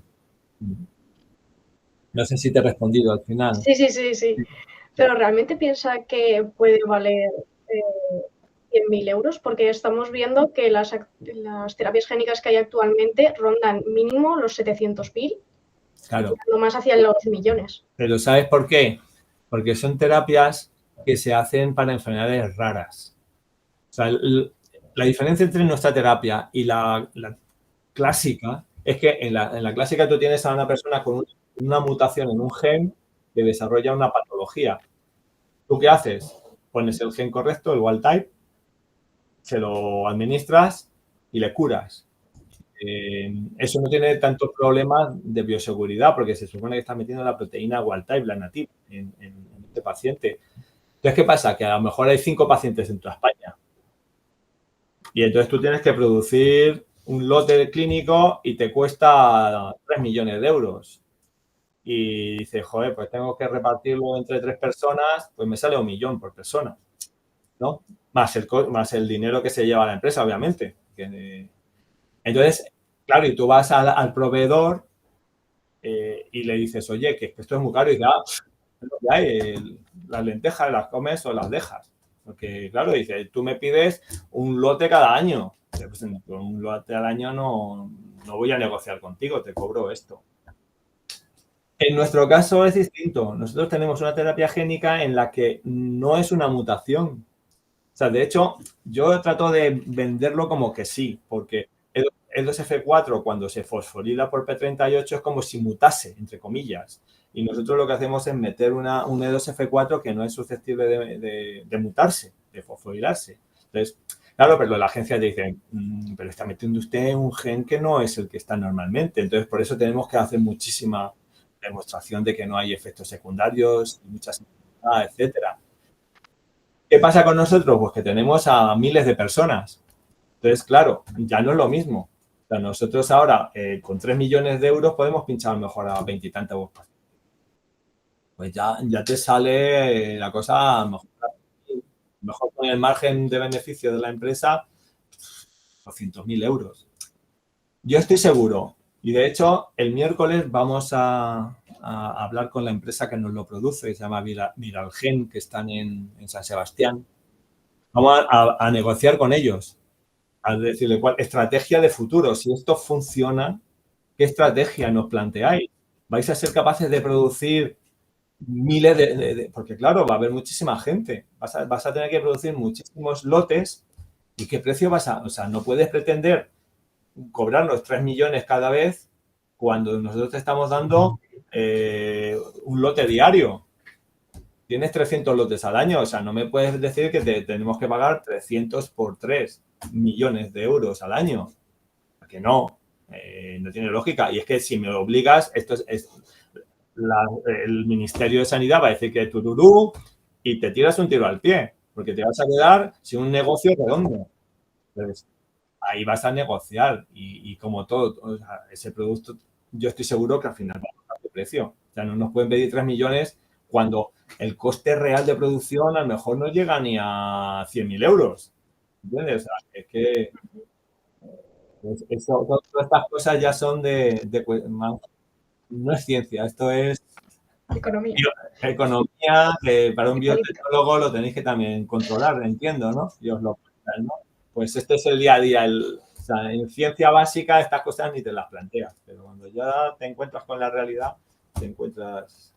No sé si te he respondido al final. Sí. Pero ¿realmente piensa que puede valer 100.000 euros? Porque estamos viendo que las terapias génicas que hay actualmente rondan mínimo los 700.000. Claro. Y más hacia los millones. Pero ¿sabes por qué? Porque son terapias que se hacen para enfermedades raras. O sea, la diferencia entre nuestra terapia y la clásica es que en la clásica tú tienes a una persona con una mutación en un gen que desarrolla una patología. ¿Tú qué haces? Pones el gen correcto, el wild type, se lo administras y le curas. Eso no tiene tantos problemas de bioseguridad porque se supone que está metiendo la proteína wild type, la nativa, en este paciente. Entonces, ¿qué pasa? Que a lo mejor hay 5 pacientes en toda España. Y entonces tú tienes que producir un lote clínico y te cuesta 3 millones de euros. Y dices, joder, pues tengo que repartirlo entre 3 personas, pues me sale 1 millón por persona, ¿no? Más el dinero que se lleva la empresa, obviamente. Entonces, claro, y tú vas al proveedor y le dices, oye, que esto es muy caro. Y dice, es lo que hay, las lentejas las comes o las dejas. Porque, claro, dice, tú me pides un lote cada año. Pues, un lote al año no voy a negociar contigo, te cobro esto. En nuestro caso es distinto. Nosotros tenemos una terapia génica en la que no es una mutación. O sea, de hecho, yo trato de venderlo como que sí, porque el 2F4 cuando se fosforila por P38 es como si mutase, entre comillas. Y nosotros lo que hacemos es meter un E2F4 que no es susceptible de mutarse, de fosforilarse. Entonces, claro, pero la agencia te dice, pero está metiendo usted un gen que no es el que está normalmente. Entonces, por eso tenemos que hacer muchísima demostración de que no hay efectos secundarios, muchas enfermedades, etcétera. ¿Qué pasa con nosotros? Pues que tenemos a miles de personas. Entonces, claro, ya no es lo mismo. O sea, nosotros ahora, con 3 millones de euros, podemos pinchar mejor a 20 y tantos pacientes. Pues ya te sale la cosa mejor con el margen de beneficio de la empresa, 200.000 euros. Yo estoy seguro, y de hecho el miércoles vamos a hablar con la empresa que nos lo produce, que se llama Viralgen, que están en San Sebastián. Vamos a negociar con ellos, a decirle cuál estrategia de futuro. Si esto funciona, ¿qué estrategia nos planteáis? ¿Vais a ser capaces de producir miles porque claro, va a haber muchísima gente, vas a tener que producir muchísimos lotes y qué precio o sea, no puedes pretender cobrarnos 3 millones cada vez cuando nosotros te estamos dando un lote diario. Tienes 300 lotes al año, o sea, no me puedes decir que tenemos que pagar 300 por 3 millones de euros al año. Que no, no tiene lógica. Y es que si me obligas, el Ministerio de Sanidad va a decir que tururú y te tiras un tiro al pie, porque te vas a quedar sin un negocio redondo. Entonces, ahí vas a negociar y como todo, o sea, ese producto, yo estoy seguro que al final va a bajar de precio. O sea, no nos pueden pedir 3 millones cuando el coste real de producción a lo mejor no llega ni a 100.000 euros. ¿Entiendes? O sea, es que todas estas cosas ya son no es ciencia, esto es economía, que para un biotecnólogo lo tenéis que también controlar, entiendo, ¿no? Y os lo cuentan, ¿no? Pues este es el día a día. O sea, en ciencia básica estas cosas ni te las planteas, pero cuando ya te encuentras con la realidad, te encuentras...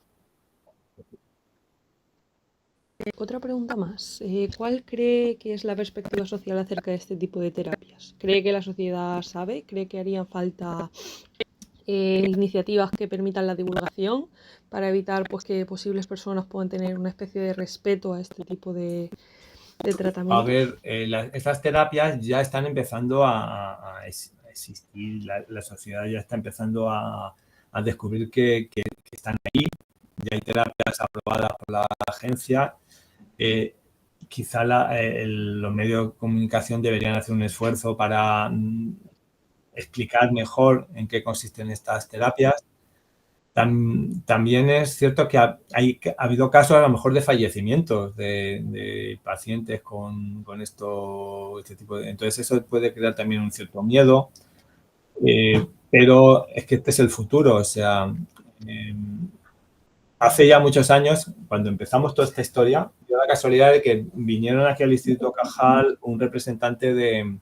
Otra pregunta más. ¿Cuál cree que es la perspectiva social acerca de este tipo de terapias? ¿Cree que la sociedad sabe? ¿Cree que harían falta iniciativas que permitan la divulgación para evitar pues, que posibles personas puedan tener una especie de respeto a este tipo de tratamiento? A ver, estas terapias ya están empezando a existir, la sociedad ya está empezando a descubrir que están ahí, ya hay terapias aprobadas por la agencia. Quizá los medios de comunicación deberían hacer un esfuerzo para explicar mejor en qué consisten estas terapias. También es cierto que ha habido casos a lo mejor de fallecimientos de pacientes con este tipo de... Entonces eso puede crear también un cierto miedo, pero es que este es el futuro. O sea, hace ya muchos años, cuando empezamos toda esta historia, dio la casualidad de que vinieron aquí al Instituto Cajal un representante de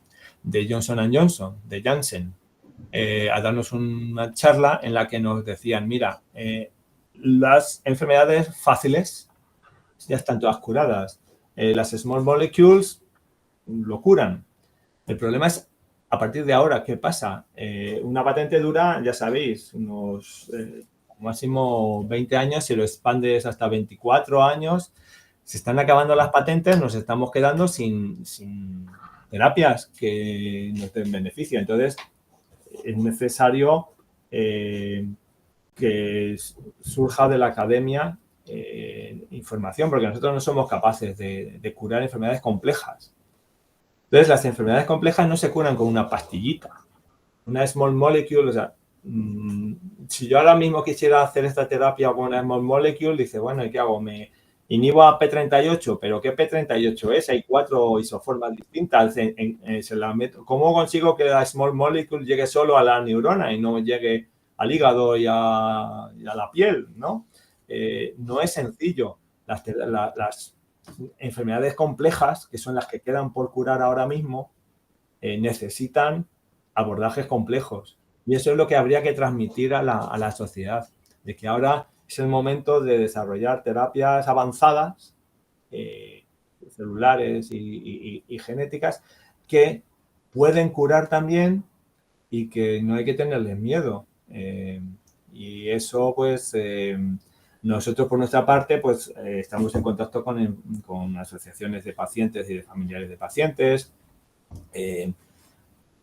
Johnson & Johnson, de Janssen, a darnos una charla en la que nos decían, mira, las enfermedades fáciles ya están todas curadas. Las small molecules lo curan. El problema es, a partir de ahora, ¿qué pasa? Una patente dura, ya sabéis, unos máximo 20 años, si lo expandes hasta 24 años, se están acabando las patentes, nos estamos quedando sin terapias que nos den beneficio. Entonces, es necesario que surja de la academia información, porque nosotros no somos capaces de curar enfermedades complejas. Entonces, las enfermedades complejas no se curan con una pastillita. Una small molecule, o sea, si yo ahora mismo quisiera hacer esta terapia con una small molecule, dice, bueno, ¿y qué hago? Me inhibo a P38, pero ¿qué P38 es? Hay 4 isoformas distintas. ¿Cómo consigo que la small molecule llegue solo a la neurona y no llegue al hígado y a la piel, ¿no? No es sencillo. Las enfermedades complejas, que son las que quedan por curar ahora mismo, necesitan abordajes complejos. Y eso es lo que habría que transmitir a la sociedad, de que ahora es el momento de desarrollar terapias avanzadas, celulares y genéticas, que pueden curar también y que no hay que tenerles miedo. Y eso, pues, nosotros por nuestra parte, pues, estamos en contacto con asociaciones de pacientes y de familiares de pacientes.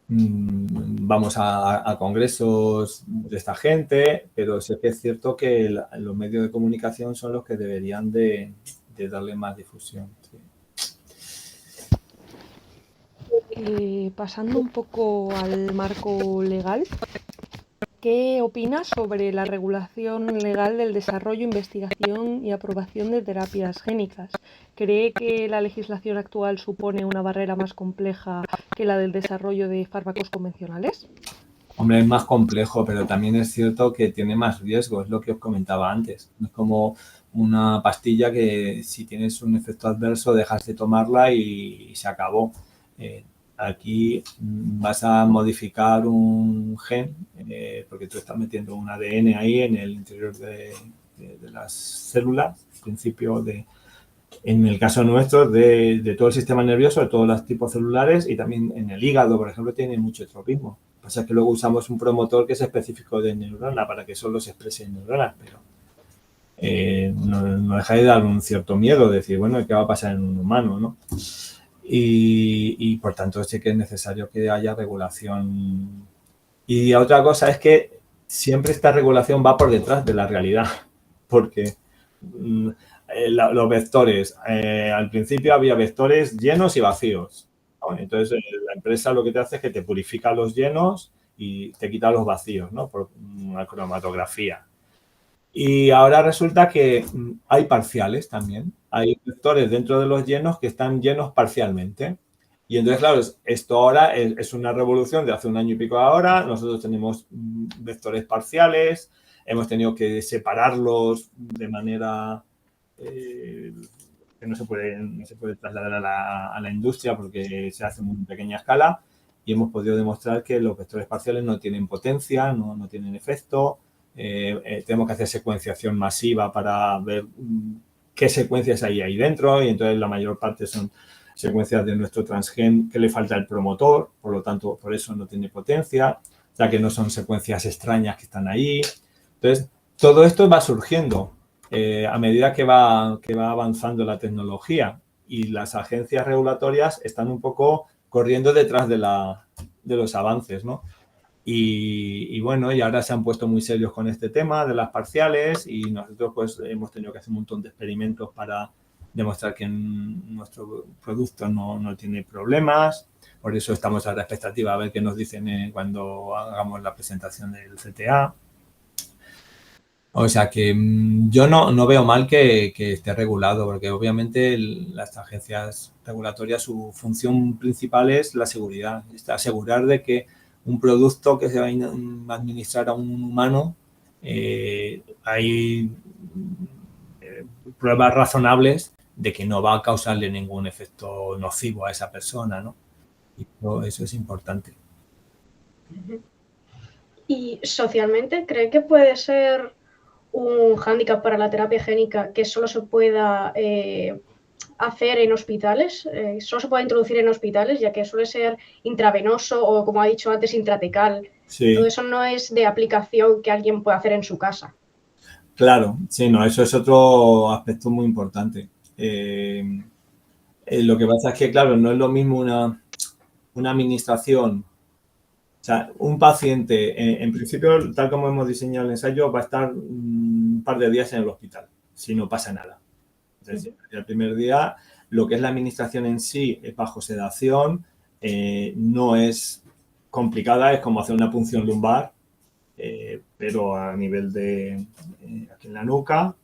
Vamos a congresos de esta gente, pero sí que es cierto que los medios de comunicación son los que deberían de darle más difusión. Sí. Pasando un poco al marco legal, ¿qué opinas sobre la regulación legal del desarrollo, investigación y aprobación de terapias génicas? ¿Cree que la legislación actual supone una barrera más compleja que la del desarrollo de fármacos convencionales? Hombre, es más complejo, pero también es cierto que tiene más riesgo, es lo que os comentaba antes. No es como una pastilla que si tienes un efecto adverso dejas de tomarla y se acabó. Aquí vas a modificar un gen, porque tú estás metiendo un ADN ahí en el interior de las células, en principio en el caso nuestro, de todo el sistema nervioso, de todos los tipos celulares y también en el hígado, por ejemplo, tiene mucho tropismo. Lo que pasa es que luego usamos un promotor que es específico de neurona para que solo se exprese en neuronas, pero no deja de dar un cierto miedo, decir, bueno, ¿qué va a pasar en un humano, no? Y por tanto sí que es necesario que haya regulación. Y otra cosa es que siempre esta regulación va por detrás de la realidad, porque los vectores, al principio había vectores llenos y vacíos, ¿no? Entonces la empresa lo que te hace es que te purifica los llenos y te quita los vacíos, ¿no? Por una cromatografía. Y ahora resulta que hay parciales también. Hay vectores dentro de los llenos que están llenos parcialmente. Y entonces, claro, esto ahora es una revolución de hace un año y pico ahora. Nosotros tenemos vectores parciales, hemos tenido que separarlos de manera que no se puede trasladar a la industria porque se hace en muy pequeña escala. Y hemos podido demostrar que los vectores parciales no tienen potencia, no tienen efecto. Tenemos que hacer secuenciación masiva para ver qué secuencias hay ahí dentro y entonces la mayor parte son secuencias de nuestro transgen que le falta el promotor, por lo tanto, por eso no tiene potencia, ya que no son secuencias extrañas que están ahí. Entonces, todo esto va surgiendo a medida que va avanzando la tecnología y las agencias regulatorias están un poco corriendo detrás de los avances, ¿no? Y bueno, y ahora se han puesto muy serios con este tema de las parciales y nosotros pues hemos tenido que hacer un montón de experimentos para demostrar que nuestro producto no tiene problemas. Por eso estamos a la expectativa a ver qué nos dicen cuando hagamos la presentación del CTA. O sea que yo no veo mal que esté regulado, porque obviamente las agencias regulatorias, su función principal es la seguridad, es asegurar de que un producto que se va a administrar a un humano, hay pruebas razonables de que no va a causarle ningún efecto nocivo a esa persona, ¿no? Y eso es importante. ¿Y socialmente cree que puede ser un hándicap para la terapia génica que solo se pueda hacer en hospitales? Solo se puede introducir en hospitales, ya que suele ser intravenoso o, como ha dicho antes, intratecal. Sí. Todo eso no es de aplicación que alguien pueda hacer en su casa. Claro, sí, no, eso es otro aspecto muy importante. Lo que pasa es que, claro, no es lo mismo una administración. O sea, un paciente, en principio, tal como hemos diseñado el ensayo, va a estar un par de días en el hospital, si no pasa nada. Entonces, el primer día, lo que es la administración en sí es bajo sedación, no es complicada, es como hacer una punción lumbar, pero a nivel de aquí en la nuca,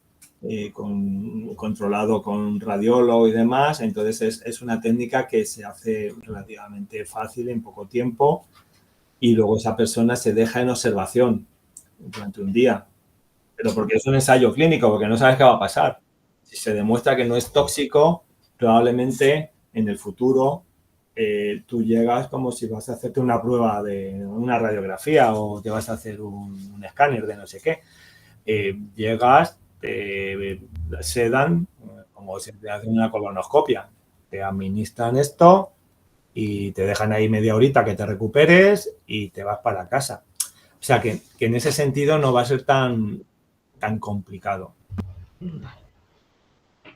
controlado con radiólogo y demás. Entonces, es una técnica que se hace relativamente fácil en poco tiempo. Y luego esa persona se deja en observación durante un día. Pero porque es un ensayo clínico, porque no sabes qué va a pasar. Si se demuestra que no es tóxico, probablemente en el futuro tú llegas como si vas a hacerte una prueba de una radiografía o te vas a hacer un escáner de no sé qué. Llegas, te sedan, como si te hacen una colonoscopia. Te administran esto y te dejan ahí media horita que te recuperes y te vas para casa. O sea que en ese sentido no va a ser tan complicado.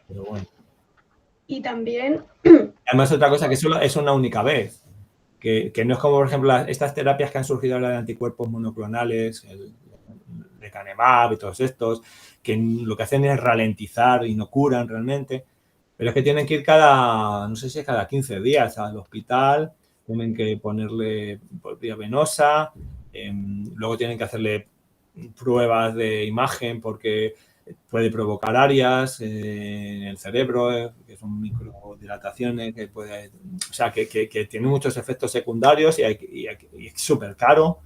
Pero bueno. Y también... Además, otra cosa que solo es una única vez. Que no es como, por ejemplo, estas terapias que han surgido ahora de anticuerpos monoclonales, el lecanemab y todos estos, que lo que hacen es ralentizar y no curan realmente. Pero es que tienen que ir no sé si es cada 15 días al hospital tienen que ponerle por vía venosa, luego tienen que hacerle pruebas de imagen porque puede provocar áreas en el cerebro, que son microdilataciones, que puede, o sea, que tiene muchos efectos secundarios y es súper caro.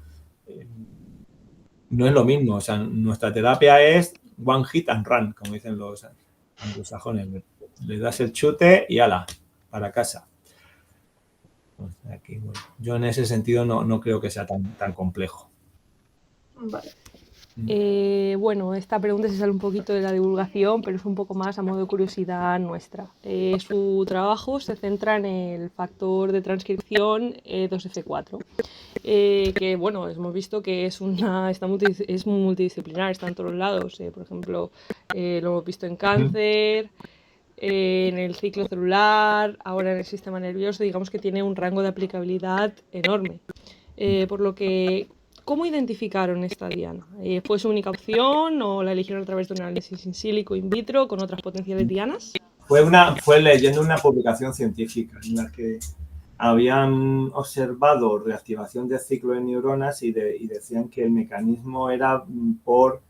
No es lo mismo, o sea, nuestra terapia es one hit and run, como dicen los anglosajones. Le das el chute y ala, para casa. O sea, aquí, bueno, yo en ese sentido no creo que sea tan complejo. Vale. Bueno, esta pregunta se sale un poquito de la divulgación, pero es un poco más a modo de curiosidad nuestra. Su trabajo se centra en el factor de transcripción E2F4, que bueno, hemos visto que es multidisciplinar, está en todos lados. Por ejemplo, lo hemos visto en cáncer, en el ciclo celular, ahora en el sistema nervioso, digamos que tiene un rango de aplicabilidad enorme. Por lo que, ¿cómo identificaron esta diana? ¿Fue su única opción o la eligieron a través de un análisis in silico in vitro con otras potenciales dianas? Fue leyendo una publicación científica en la que habían observado reactivación de ciclo de neuronas y decían que el mecanismo era por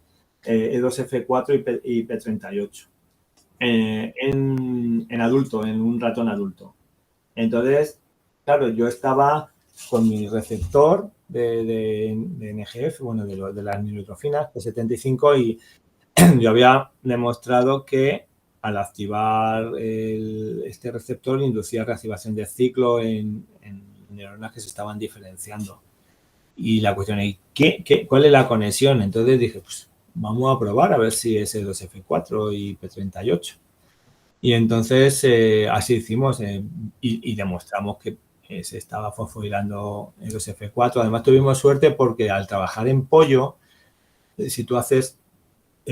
E2F4 y P38 en adulto, en un ratón adulto. Entonces, claro, yo estaba con mi receptor de NGF, bueno, de las neurotrofinas, P75, y yo había demostrado que al activar este receptor inducía reactivación de ciclo en neuronas que se estaban diferenciando. Y la cuestión es, ¿cuál es la conexión? Entonces dije, pues vamos a probar a ver si es E2F4 y P38. Y entonces así hicimos y demostramos que se estaba fosforilando E2F4. Además tuvimos suerte porque al trabajar en pollo, si tú haces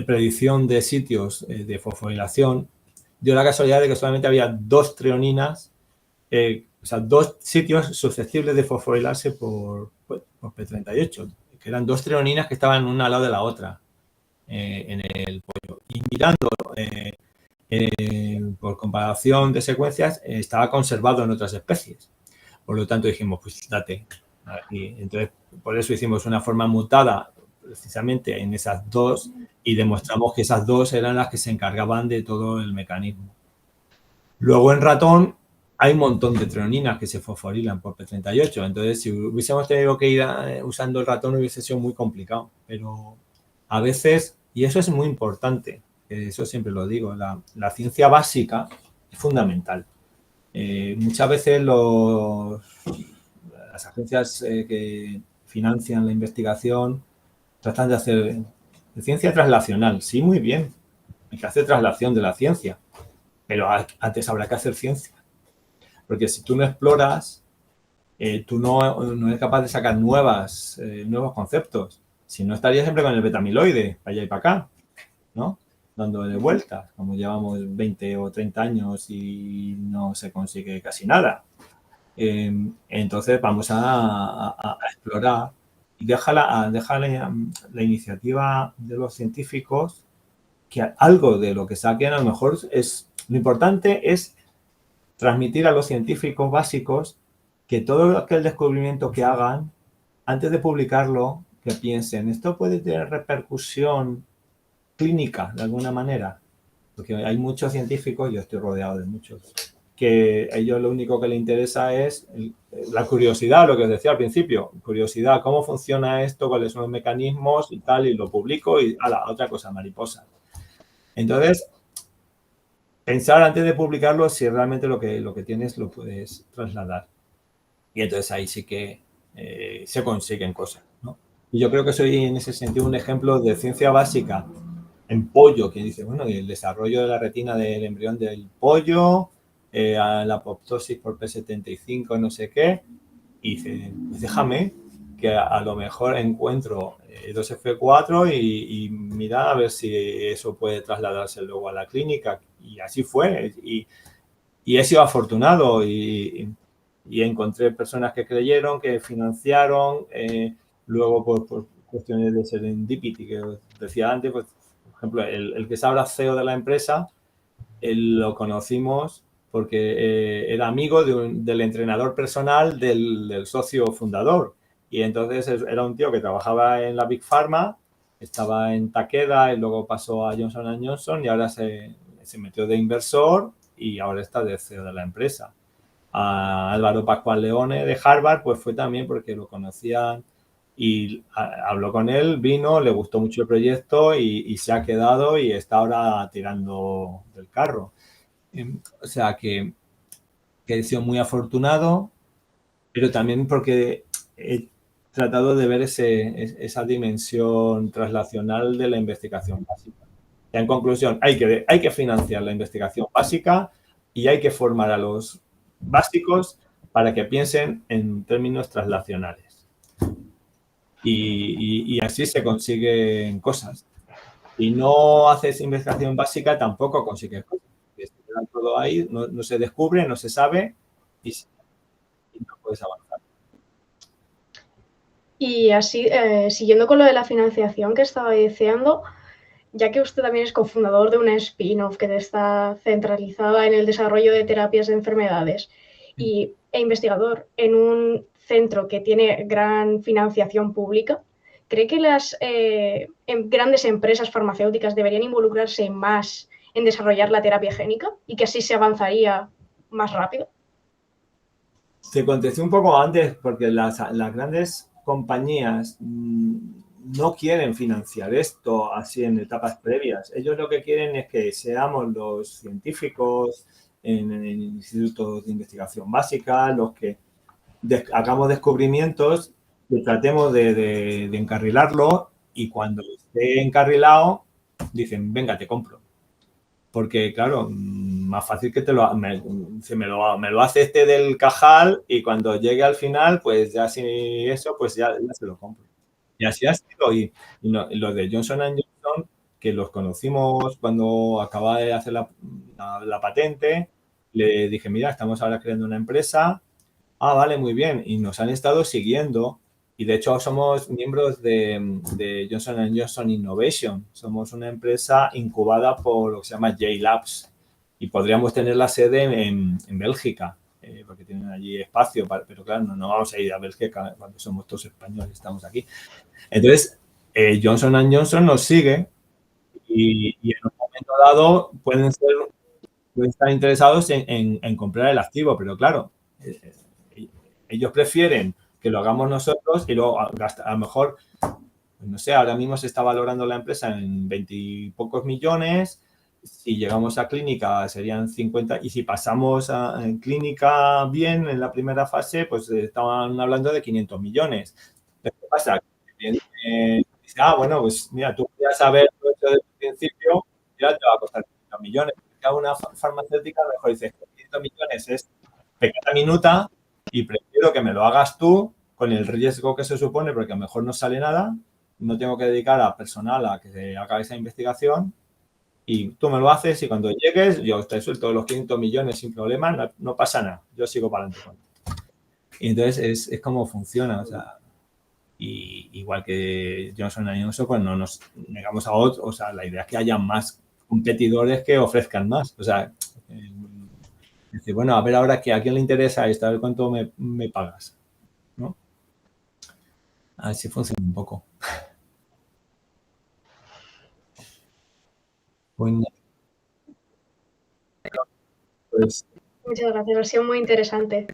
predicción de sitios de fosforilación, dio la casualidad de que solamente había 2 treoninas, o sea, 2 sitios susceptibles de fosforilarse por P38, que eran 2 treoninas que estaban una al lado de la otra en el pollo. Y mirando por comparación de secuencias, estaba conservado en otras especies. Por lo tanto, dijimos, pues date. Y entonces, por eso hicimos una forma mutada precisamente en esas 2 y demostramos que esas 2 eran las que se encargaban de todo el mecanismo. Luego en ratón hay un montón de treoninas que se fosforilan por P38, entonces si hubiésemos tenido que ir usando el ratón hubiese sido muy complicado, pero a veces, y eso es muy importante, eso siempre lo digo, la ciencia básica es fundamental. Muchas veces las agencias que financian la investigación tratan de hacer ciencia translacional. Sí, muy bien. Hay que hacer traslación de la ciencia. Pero antes habrá que hacer ciencia. Porque si tú no exploras, tú no eres capaz de sacar nuevos conceptos. Si no, estarías siempre con el betamiloide, para allá y para acá, ¿no? Dando de vueltas, como llevamos 20 o 30 años y no se consigue casi nada. Entonces vamos a explorar y dejar la iniciativa de los científicos que algo de lo que saquen a lo mejor es... Lo importante es transmitir a los científicos básicos que todo aquel descubrimiento que hagan, antes de publicarlo, que piensen, ¿esto puede tener repercusión clínica de alguna manera? Porque hay muchos científicos, yo estoy rodeado de muchos, que a ellos lo único que les interesa es la curiosidad, lo que os decía al principio, curiosidad, cómo funciona esto, cuáles son los mecanismos y tal, y lo publico y otra cosa, mariposa. Entonces, pensar antes de publicarlo si realmente lo que tienes lo puedes trasladar. Y entonces ahí sí que se consiguen cosas, ¿no? Y yo creo que soy en ese sentido un ejemplo de ciencia básica en pollo, que dice, bueno, el desarrollo de la retina del embrión del pollo, la apoptosis por P75, no sé qué, y dice, pues déjame que a lo mejor encuentro 2F4 y mira a ver si eso puede trasladarse luego a la clínica. Y así fue. Y he sido afortunado y encontré personas que creyeron, que financiaron, luego por cuestiones de serendipity, que os decía antes, pues, por ejemplo, el que es ahora CEO de la empresa, lo conocimos porque era amigo del entrenador personal del socio fundador. Y entonces era un tío que trabajaba en la Big Pharma, estaba en Takeda y luego pasó a Johnson & Johnson y ahora se metió de inversor y ahora está de CEO de la empresa. A Álvaro Pascual Leone de Harvard, pues fue también porque lo conocían y habló con él, vino, le gustó mucho el proyecto y se ha quedado y está ahora tirando del carro. O sea que he sido muy afortunado, pero también porque he tratado de ver esa dimensión translacional de la investigación básica. Y en conclusión, hay que financiar la investigación básica y hay que formar a los básicos para que piensen en términos translacionales. Y así se consiguen cosas. Si no haces investigación básica, tampoco consigues cosas. Todo ahí, no se descubre, no se sabe y no puedes avanzar. Y así, siguiendo con lo de la financiación que estaba diciendo, ya que usted también es cofundador de una spin-off que está centralizada en el desarrollo de terapias de enfermedades e investigador en un centro que tiene gran financiación pública, ¿cree que las grandes empresas farmacéuticas deberían involucrarse más en desarrollar la terapia génica y que así se avanzaría más rápido? Te contesté un poco antes porque las grandes compañías no quieren financiar esto así en etapas previas. Ellos lo que quieren es que seamos los científicos en institutos de investigación básica, los que hagamos descubrimientos y tratemos de encarrilarlo y cuando esté encarrilado dicen, venga, te compro. Porque, claro, más fácil que me lo hace este del Cajal y cuando llegue al final, pues ya sin eso, pues ya se lo compro. Y así ha sido. Y los de Johnson & Johnson, que los conocimos cuando acababa de hacer la patente, le dije, mira, estamos ahora creando una empresa. Ah, vale, muy bien. Y nos han estado siguiendo. Y de hecho somos miembros de Johnson & Johnson Innovation. Somos una empresa incubada por lo que se llama J-Labs. Y podríamos tener la sede en Bélgica, porque tienen allí espacio. Pero claro, no vamos a ir a Bélgica cuando somos todos españoles, estamos aquí. Entonces, Johnson & Johnson nos sigue y en un momento dado pueden estar interesados en comprar el activo. Pero claro, ellos prefieren que lo hagamos nosotros y luego a lo mejor, no sé, ahora mismo se está valorando la empresa en 20 y pocos millones. Si llegamos a clínica serían 50 y si pasamos en clínica bien en la primera fase, pues estaban hablando de 500 millones. ¿Qué pasa? Dice, bueno, pues mira, tú querías saber todo esto desde el principio, ya te va a costar 500 millones. Cada una farmacéutica mejor dice, 500 millones es pequeña minuta y prefiero que me lo hagas tú con el riesgo que se supone, porque a lo mejor no sale nada, no tengo que dedicar a personal a que se haga esa investigación y tú me lo haces y cuando llegues yo te suelto los 500 millones sin problema, no pasa nada, yo sigo para adelante. Y entonces es como funciona, o sea, y igual que Johnson & Johnson, pues no nos negamos a otros, o sea, la idea es que haya más competidores que ofrezcan más, o sea, decir, bueno, a ver ahora que a quién le interesa esto, a ver cuánto me pagas, ¿no? Así funciona un poco. Bueno, pues, Muchas gracias, ha sido muy interesante.